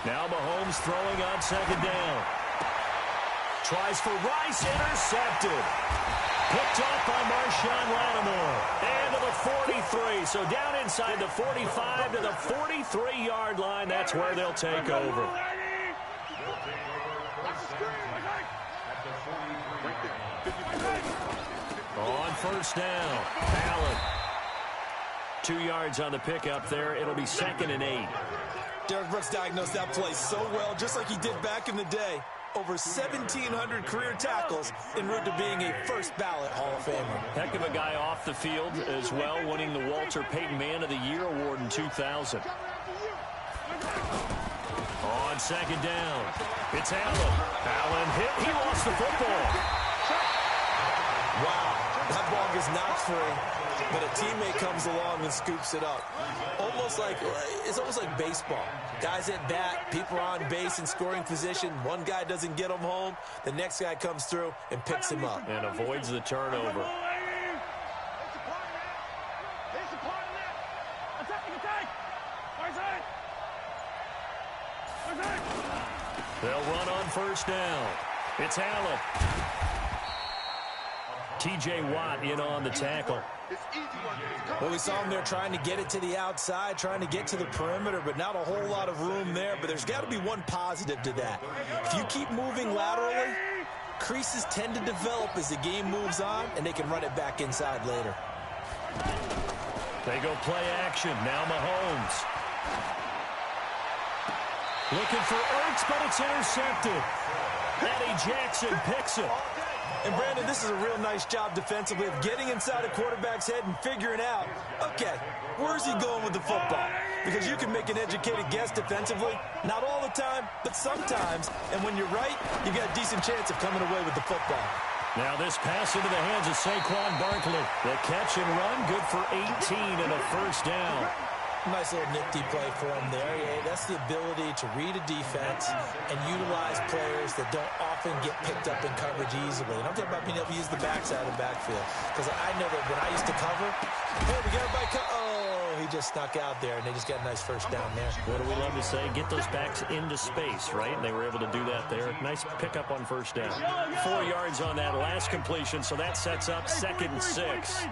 Now Mahomes throwing on 2nd down. Tries for Rice, intercepted. Picked off by Marshawn Lattimore. And to the 43. So down inside the 45 to the 43-yard line. That's where they'll take over. On 1st down, Allen. 2 yards on the pickup there. It'll be 2nd and 8. Derek Brooks diagnosed that play so well, just like he did back in the day. Over 1,700 career tackles en route to being a first-ballot Hall of Famer. Heck of a guy off the field as well, winning the Walter Payton Man of the Year award in 2000. On second down, it's Allen. Allen hit. He lost the football. Wow, that ball gets knocked free, but a teammate comes along and scoops it up. It's almost like baseball. Guys at bat, people are on base in scoring position. One guy doesn't get him home. The next guy comes through and picks him up. And avoids the turnover. They'll run on first down. It's Allen. T.J. Watt in on the tackle. Well, we saw him there trying to get it to the outside, trying to get to the perimeter, but not a whole lot of room there. But there's got to be one positive to that. If you keep moving laterally, creases tend to develop as the game moves on, and they can run it back inside later. They go play action. Now Mahomes. Looking for Ertz, but it's intercepted. Eddie Jackson picks it. And, Brandon, this is a real nice job defensively of getting inside a quarterback's head and figuring out, okay, where's he going with the football? Because you can make an educated guess defensively, not all the time, but sometimes. And when you're right, you've got a decent chance of coming away with the football. Now this pass into the hands of Saquon Barkley. The catch and run, good for 18 and a first down. Nice little nifty play for him there. Yeah, that's the ability to read a defense and utilize players that don't often get picked up in coverage easily. And I'm talking about being able to use the backside of the backfield. Because I know that when I used to cover, hey, we got everybody he just snuck out there, and they just got a nice first down there. What do we love to say? Get those backs into space, right? And they were able to do that there. Nice pickup on first down. 4 yards on that last completion, so that sets up 2nd and 6.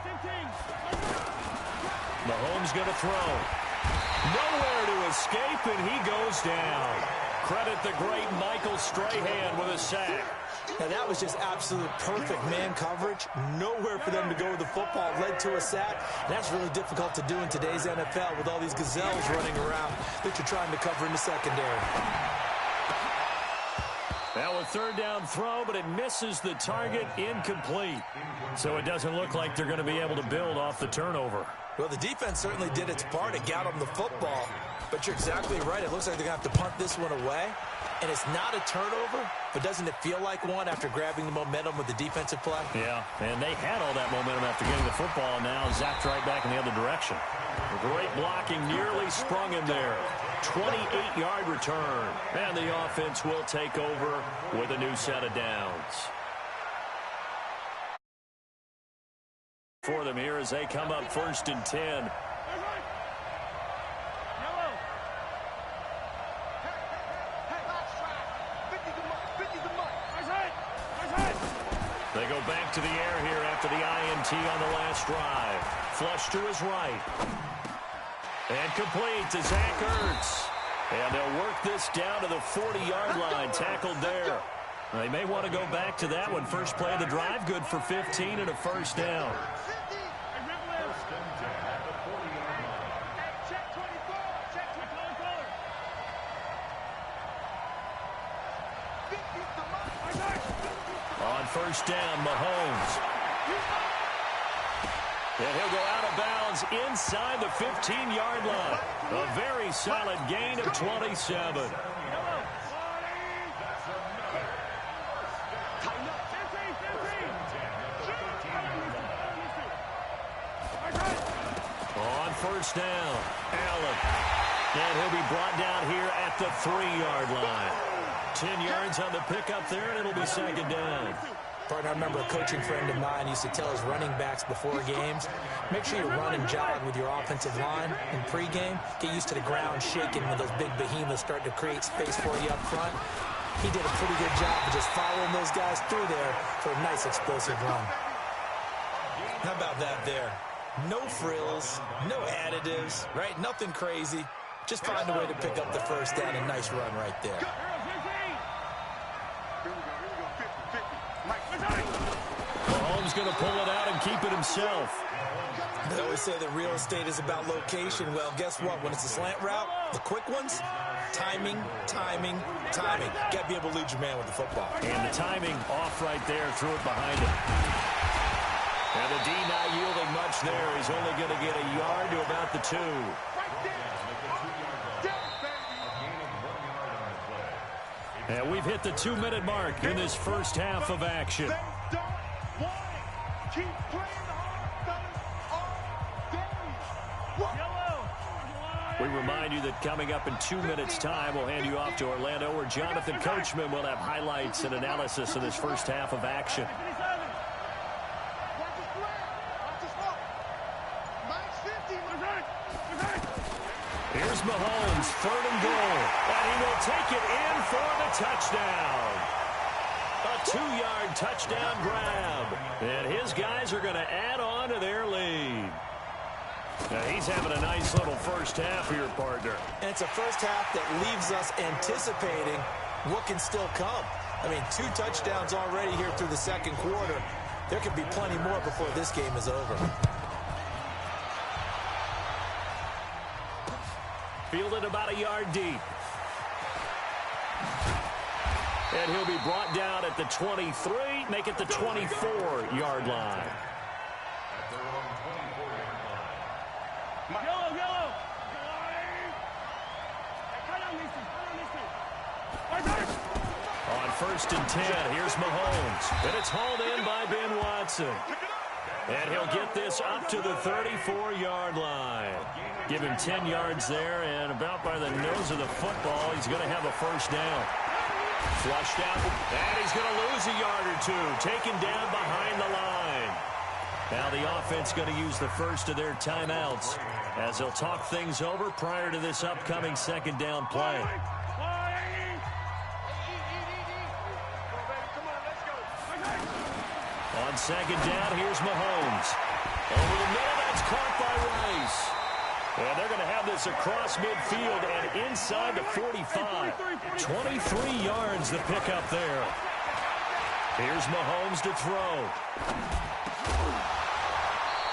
Mahomes going to throw. Nowhere to escape, and he goes down. Credit the great Michael Strahan with a sack. Now, that was just absolute perfect man coverage. Nowhere for them to go with the football. Led to a sack. And that's really difficult to do in today's NFL with all these gazelles running around that you're trying to cover in the secondary. Now a third down throw, but it misses the target, incomplete. So it doesn't look like they're going to be able to build off the turnover. Well, the defense certainly did its part. It got them the football. But you're exactly right. It looks like they're going to have to punt this one away. And it's not a turnover, but doesn't it feel like one after grabbing the momentum with the defensive play? Yeah, and they had all that momentum after getting the football, and now zapped right back in the other direction. Great blocking, nearly sprung him there. 28-yard return. And the offense will take over with a new set of downs. For them here as they come up 1st and 10. They go back to the air here after the INT on the last drive. Flush to his right. And complete to Zach Ertz. And they'll work this down to the 40-yard line. Tackled there. They may want to go back to that one. First play of the drive, good for 15 and a first down. On first down, Mahomes. And he'll go out of bounds inside the 15-yard line. A very solid gain of 27. On first down, Allen. And he'll be brought down here at the 3-yard line. 10 yards on the pickup there, and it'll be 2nd down. Partner, I remember a coaching friend of mine used to tell his running backs before games, make sure you run and jog with your offensive line in pregame. Get used to the ground shaking when those big behemoths start to create space for you up front. He did a pretty good job of just following those guys through there for a nice explosive run. How about that there? No frills, no additives, right? Nothing crazy. Just find a way to pick up the first down. A nice run right there. Mahomes going to pull it out and keep it himself. They always say that real estate is about location. Well, guess what? When it's a slant route, the quick ones, timing, timing, timing. Got to be able to lead your man with the football. And the timing off right there, threw it behind him. And the D not yielding much there. He's only going to get a yard to about the 2. And we've hit the 2-minute mark in this first half of action. Keep playing hard, fellas, all day. We remind you that coming up in 2 minutes' time, we'll hand you off to Orlando, where Jonathan Coachman will have highlights and analysis of this first half of action. Here's Mahomes, 3rd and goal, and he will take it in for the touchdown. A 2-yard touchdown grab, and his guys are going to add on to their lead. Now he's having a nice little first half for your partner. And it's a first half that leaves us anticipating what can still come. I mean, 2 touchdowns already here through the second quarter. There could be plenty more before this game is over. Fielded about a yard deep. And he'll be brought down at the 23, make it the 24-yard line. On 1st and 10, here's Mahomes. And it's hauled in by Ben Watson. And he'll get this up to the 34-yard line. Give him 10 yards there, and about by the nose of the football, he's going to have a first down. Flushed out, and he's going to lose a yard or 2, taken down behind the line. Now the offense going to use the first of their timeouts as they'll talk things over prior to this upcoming second down play. On second down, here's Mahomes. Over the middle, that's caught by Rice. And they're going to have this across midfield and inside the 45. 23 yards to pick up there. Here's Mahomes to throw.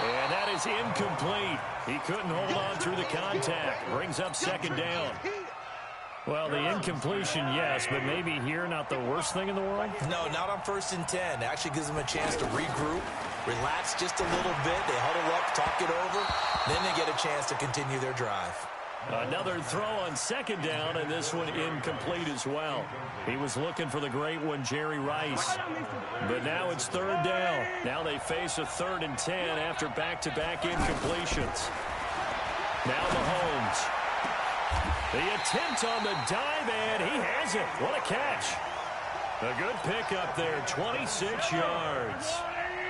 And that is incomplete. He couldn't hold on through the contact. Brings up second down. Well, the incompletion, yes, but maybe here not the worst thing in the world? No, not on 1st and 10. It actually gives them a chance to regroup, relax just a little bit. They huddle up, talk it over, then they get a chance to continue their drive. Another throw on second down, and this one incomplete as well. He was looking for the great one, Jerry Rice. But now it's 3rd down. Now they face a 3rd and 10 after back-to-back incompletions. Now Mahomes. The attempt on the dive, and he has it. What a catch. A good pickup there, 26 yards.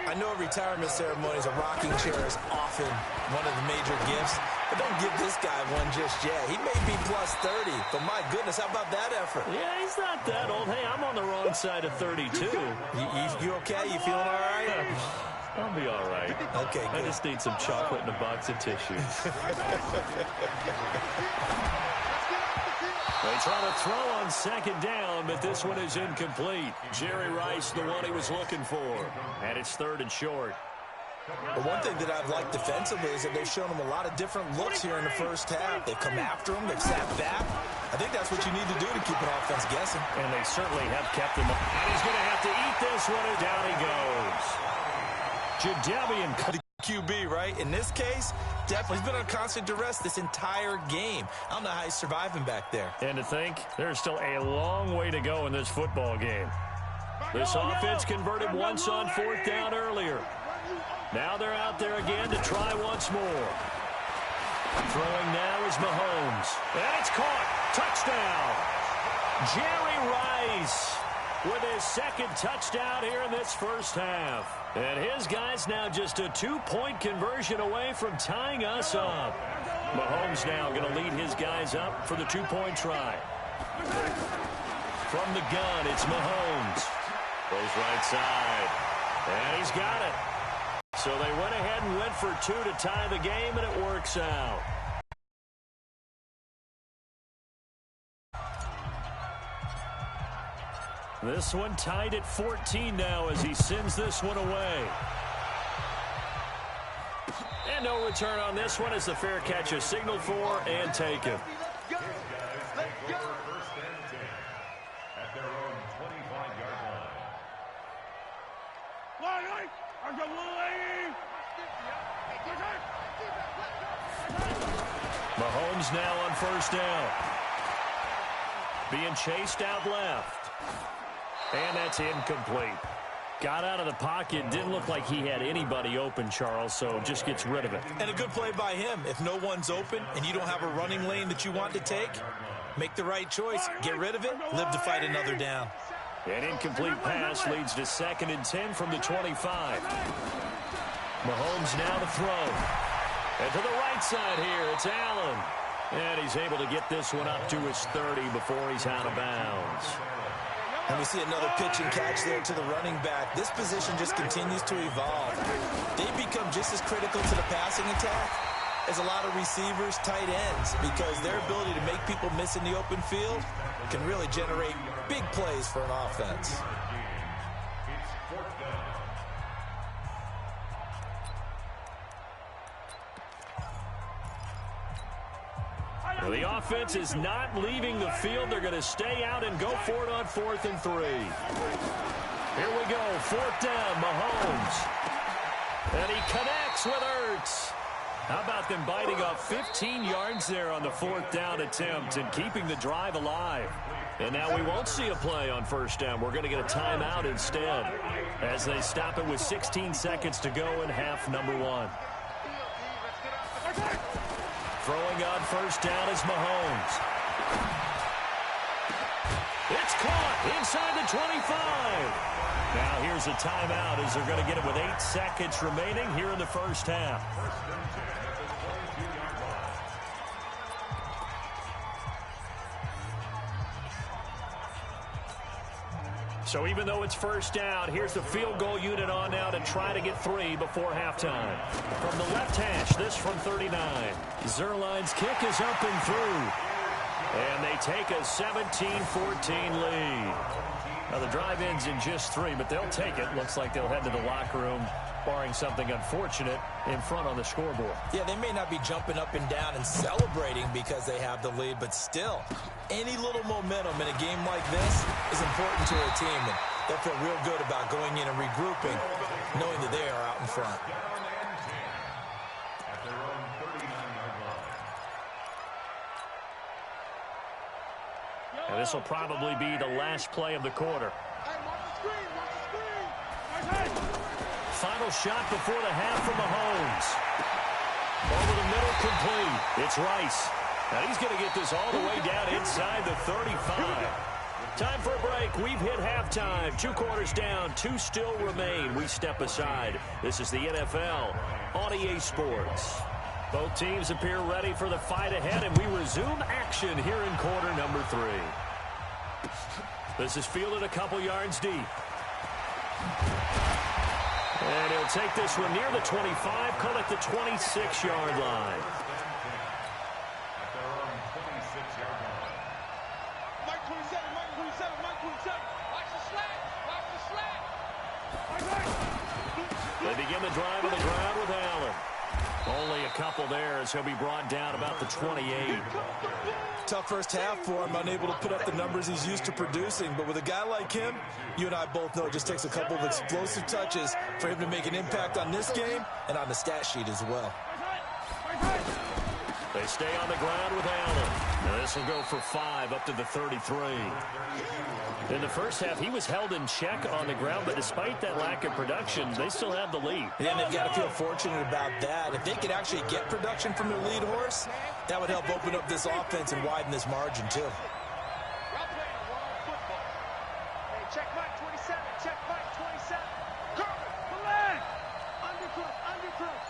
I know retirement ceremonies, a rocking chair is often one of the major gifts, but don't give this guy one just yet. He may be plus 30, but my goodness, how about that effort? Yeah, he's not that old. Hey, I'm on the wrong side of 32. You okay? You feeling all right? I'll be all right. Okay, good. I just need some chocolate and a box of tissues. They try to throw on second down, but this one is incomplete. Jerry Rice, the one he was looking for. And it's 3rd and short. But one thing that I've liked defensively is that they've shown him a lot of different looks here in the first half. They've come after him. They've sat back. I think that's what you need to do to keep an offense guessing. And they certainly have kept him. And he's going to have to eat this one, and down he goes. Jadeveon QB, right? In this case, definitely he's been on constant duress this entire game. I don't know how he's surviving back there. And to think, there's still a long way to go in this football game. This offense converted once on 4th down earlier. Now they're out there again to try once more. Throwing now is Mahomes. And it's caught. Touchdown. Jerry Rice with his 2nd touchdown here in this first half. And his guys now just a 2-point conversion away from tying us up. Mahomes now going to lead his guys up for the 2-point try. From the gun, it's Mahomes. Goes right side. And he's got it. So they went ahead and went for 2 to tie the game, and it works out. This one tied at 14 now as he sends this one away. And And no return on this one as the fair catch is signaled for and taken. Mahomes now on first down. Being chased out left. And that's incomplete. Got out of the pocket. Didn't look like he had anybody open, Charles, so just gets rid of it. And a good play by him. If no one's open and you don't have a running lane that you want to take, make the right choice. Get rid of it. Live to fight another down. An incomplete pass leads to 2nd and 10 from the 25. Mahomes now to throw. And to the right side here, it's Allen. And he's able to get this one up to his 30 before he's out of bounds. And we see another pitch and catch there to the running back. This position just continues to evolve. They become just as critical to the passing attack as a lot of receivers, tight ends, because their ability to make people miss in the open field can really generate big plays for an offense. Well, the offense is not leaving the field. They're going to stay out and go for it on 4th and 3. Here we go. 4th down, Mahomes. And he connects with Ertz. How about them biting off 15 yards there on the 4th down attempt and keeping the drive alive? And now we won't see a play on 1st down. We're going to get a timeout instead as they stop it with 16 seconds to go in half number 1. Throwing on 1st down is Mahomes. It's caught inside the 25. Now here's a timeout as they're going to get it with 8 seconds remaining here in the 1st half. So even though it's 1st down, here's the field goal unit on now to try to get 3 before halftime. From the left hash, this from 39. Zerline's kick is up and through. And they take a 17-14 lead. Now the drive ends in just 3, but they'll take it. Looks like they'll head to the locker room, barring something unfortunate, in front on the scoreboard. Yeah, they may not be jumping up and down and celebrating because they have the lead, but still, any little momentum in a game like this is important to a team, and they'll feel real good about going in and regrouping, knowing that they are out in front. And this will probably be the last play of the quarter. Final shot before the half from Mahomes. Over the middle, complete. It's Rice. Now he's going to get this all the way down inside the 35. Time for a break. We've hit halftime. 2 quarters down. 2 still remain. We step aside. This is the NFL on EA Sports. Both teams appear ready for the fight ahead, and we resume action here in quarter number 3. This is fielded a couple yards deep. And he'll take this one near the 25, call it the 26-yard line. Mike 27, Mike 27, Mike 27. Watch the slat, watch the slat. They begin the drive on the ground with Allen. Only a couple there as he'll be brought down about the 28. Tough first half for him, unable to put up the numbers he's used to producing. But with a guy like him, you and I both know it just takes a couple of explosive touches for him to make an impact on this game and on the stat sheet as well. They stay on the ground with Allen. Now this will go for 5 up to the 33. In the first half, he was held in check on the ground, but despite that lack of production, they still have the lead. And they've got to feel fortunate about that. If they could actually get production from their lead horse, that would help open up this offense and widen this margin, too. Check Mike 27, check Mike 27. Cover, flag, undercut,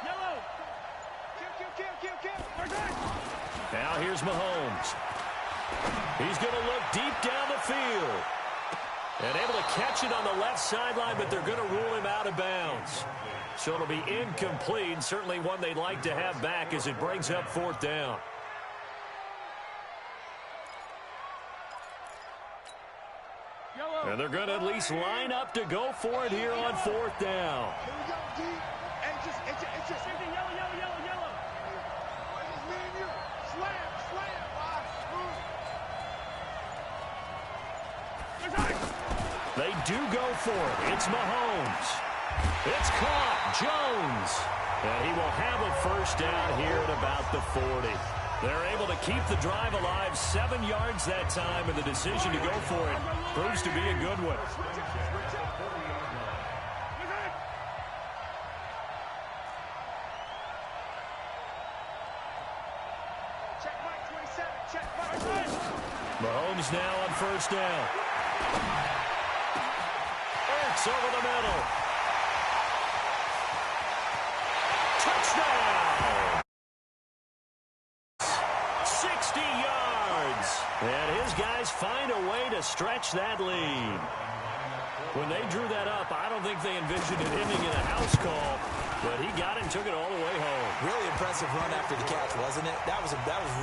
yellow. Kill. Now here's Mahomes. He's going to look deep down the field. And able to catch it on the left sideline, but they're going to rule him out of bounds. So it'll be incomplete, certainly one they'd like to have back as it brings up 4th down. And they're going to at least line up to go for it here on 4th down. Here we go, D. And it's just yellow. They do go for it. It's Mahomes. It's caught. Jones. And he will have a first down here at about the 40. They're able to keep the drive alive, 7 yards that time, and the decision to go for it proves to be a good one. Mahomes now on first down. Ertz over the middle. Touchdown! 60 yards. And his guys find a way to stretch that lead. When they drew that up, I don't think they envisioned it ending in a house call, but he got it and took it all the way home. Really impressive run after the catch, wasn't it? That was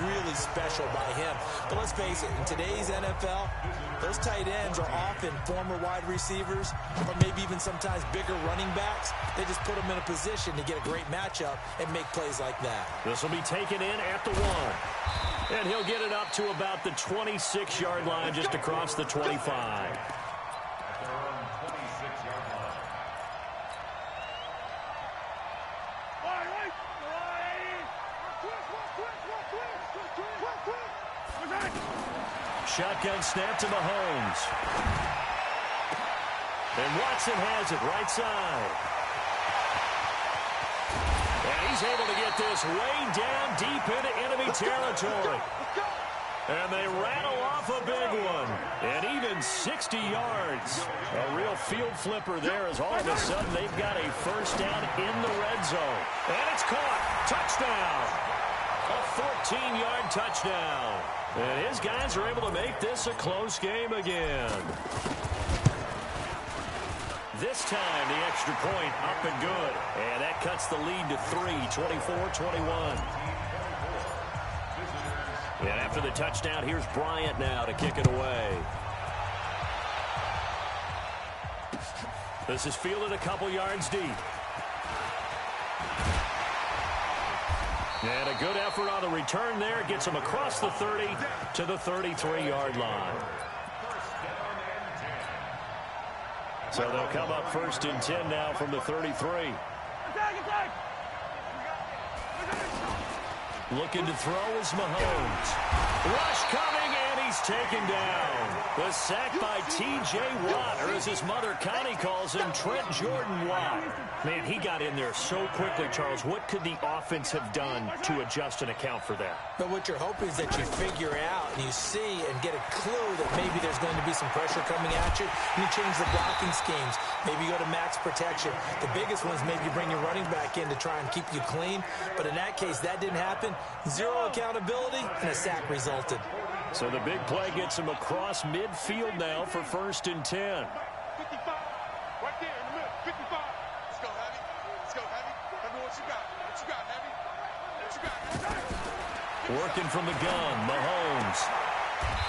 really special by him. But let's face it, in today's NFL, those tight ends are often former wide receivers or maybe even sometimes bigger running backs. They just put them in a position to get a great matchup and make plays like that. This will be taken in at the 1. And he'll get it up to about the 26-yard line just across the 25. Shotgun snap to Mahomes. And Watson has it right side. And he's able to get this way down deep into enemy territory. And they rattle off a big one. And even 60 yards. A real field flipper there as all of a sudden they've got a first down in the red zone. And it's caught. Touchdown. A 14-yard touchdown. And his guys are able to make this a close game again. This time, the extra point up and good. And that cuts the lead to 3, 24-21. And after the touchdown, here's Bryant now to kick it away. This is fielded a couple yards deep. And a good effort on the return there. Gets him across the 30 to the 33-yard line. So they'll come up first and 10 now from the 33. Looking to throw is Mahomes. Rush coming, and he's taken down. The sack by T.J. Watt, or as his mother Connie calls him, Trent Jordan Watt. Man, he got in there so quickly, Charles. What could the offense have done to adjust and account for that? But what you're hoping is that you figure out and you see and get a clue that maybe there's going to be some pressure coming at you, and you change the blocking schemes. Maybe you go to max protection. The biggest one is maybe you bring your running back in to try and keep you clean. But in that case, that didn't happen. Zero accountability, and a sack resulted. So the big play gets him across midfield now for first and 10. 55. Right there in the middle. 55. Let's go, Heavy. Let's go, Heavy. Heavy, what you got? What you got, Heavy? What you got? Working from the gun, Mahomes.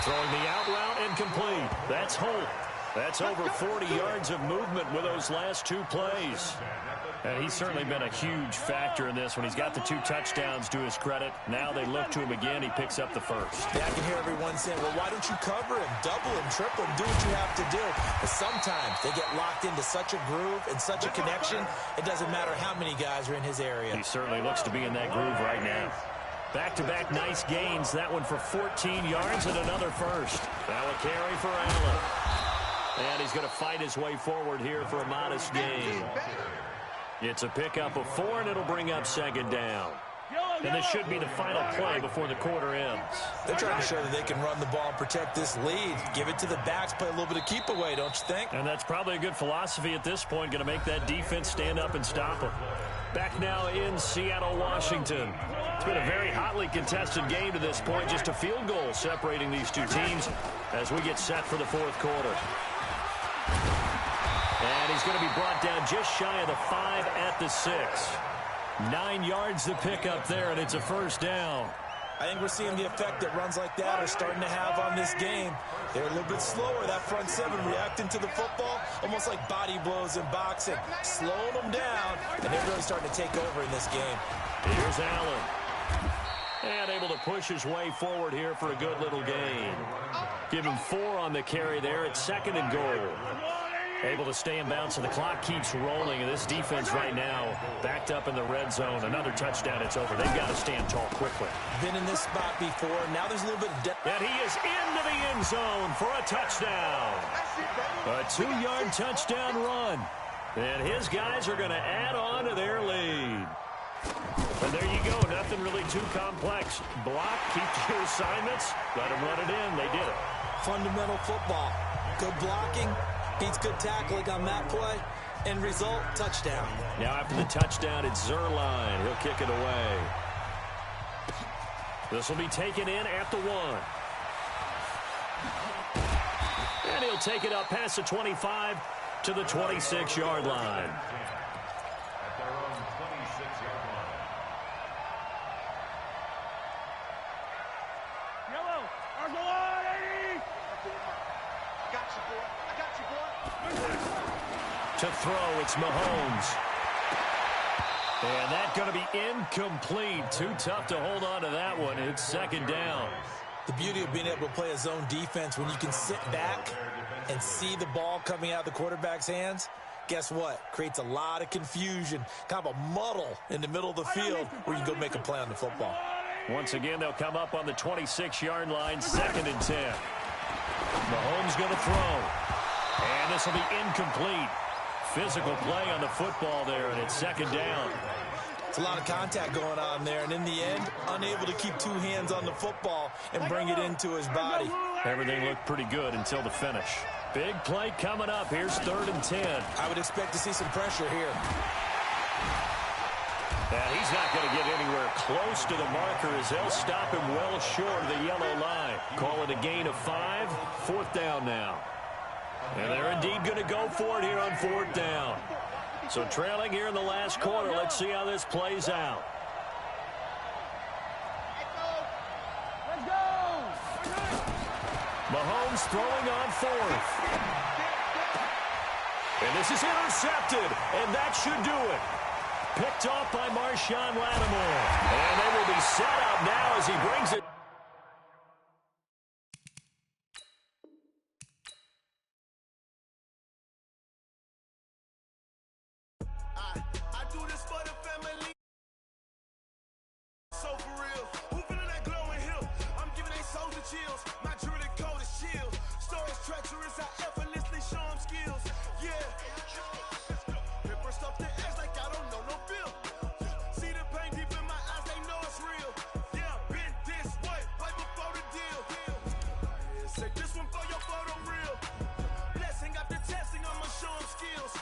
Throwing the out route and complete. That's Holt. That's over 40 yards of movement with those last 2 plays. And he's certainly been a huge factor in this when he's got the 2 touchdowns to his credit. Now they look to him again. He picks up the first. Yeah, I can hear everyone saying, well, why don't you cover him, double him, triple him, do what you have to do. But sometimes they get locked into such a groove and such a connection, it doesn't matter how many guys are in his area. He certainly looks to be in that groove right now. Back-to-back nice gains. That one for 14 yards and another first. Now a carry for Allen. And he's going to fight his way forward here for a modest gain. It's a pickup of 4, and it'll bring up second down. And this should be the final play before the quarter ends. They're trying to show that they can run the ball and protect this lead. Give it to the backs, play a little bit of keep away, don't you think? And that's probably a good philosophy at this point, going to make that defense stand up and stop them. Back now in Seattle, Washington. It's been a very hotly contested game to this point. Just a field goal separating these two teams as we get set for the fourth quarter. And he's going to be brought down just shy of the 5 at the 6. 9 yards to pick up there, and it's a first down. I think we're seeing the effect that runs like that are starting to have on this game. They're a little bit slower, that front 7, reacting to the football, almost like body blows in boxing, slowing them down, and they're really starting to take over in this game. Here's Allen. And able to push his way forward here for a good little gain. Give him 4 on the carry there. It's 2nd and goal. Able to stay in bounds, and the clock keeps rolling. And this defense right now backed up in the red zone. Another touchdown, it's over. They've got to stand tall quickly. Been in this spot before. Now there's a little bit of depth. And he is into the end zone for a touchdown. A 2-yard touchdown run. And his guys are going to add on to their lead. And there you go. Nothing really too complex. Block, keep your assignments, let them run it in. They did it. Fundamental football. Good blocking. Beats good tackling on that play. End result, touchdown. Now after the touchdown, it's Zerline. He'll kick it away. This will be taken in at the 1. And he'll take it up past the 25 to the 26-yard line. To throw, it's Mahomes. And that's going to be incomplete. Too tough to hold on to that one. It's 2nd down. The beauty of being able to play a zone defense when you can sit back and see the ball coming out of the quarterback's hands, guess what? Creates a lot of confusion, kind of a muddle in the middle of the field where you can go make a play on the football. Once again, they'll come up on the 26-yard line, 2nd and 10. Mahomes going to throw. And this will be incomplete. Physical play on the football there, and it's 2nd down. It's a lot of contact going on there, and in the end, unable to keep 2 hands on the football and bring it into his body. Everything looked pretty good until the finish. Big play coming up. Here's 3rd and 10. I would expect to see some pressure here. And he's not going to get anywhere close to the marker as they'll stop him well short of the yellow line. Call it a gain of 5. 4th down now. And they're indeed going to go for it here on 4th down. So trailing here in the last quarter. Let's see how this plays out. Let's go! Mahomes throwing on 4th. And this is intercepted. And that should do it. Picked off by Marshawn Lattimore. And they will be set up now as he brings it. I do this for the family. So for real, who feeling that glowing hill? I'm giving they souls the chills. My jewelry cold is chill. Stories treacherous, I effortlessly show them skills. Yeah. Paper stuff the edge like I don't know no bill. See the pain deep in my eyes, they know it's real. Yeah, been this way, right before the deal. Say this one for your photo real. Blessing after testing, I'ma show them skills.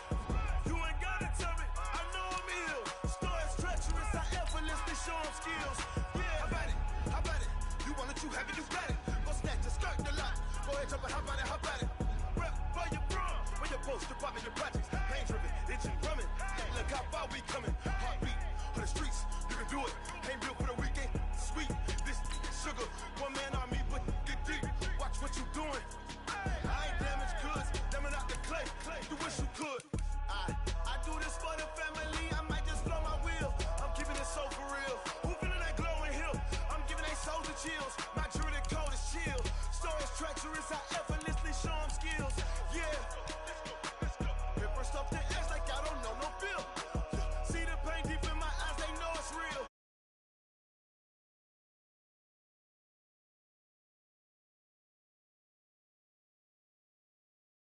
You ain't gotta tell me, I know I'm ill. Stories treacherous, I effortlessly show them skills. Yeah, how about it? How about it? You want it, you have it, you got it. Go snatch the skirt the lot. Go ahead, jump it, how about it? How about it? Rep for your bro, for your post, your poppin', your projects. Pain driven, itching, drumming. Look how far we coming. Heartbeat on the streets, you can do it. Ain't built for the weekend. Sweet, this sugar. One man army, but get deep. Watch what you doing. I ain't damaged goods, damn it out the clay. You wish you could. I do this for the family. I might just blow my wheel. I'm keeping it so for real. Who feeling that glowing hill? I'm giving they souls the chills. My jewelry cold is chill. Stories treacherous, I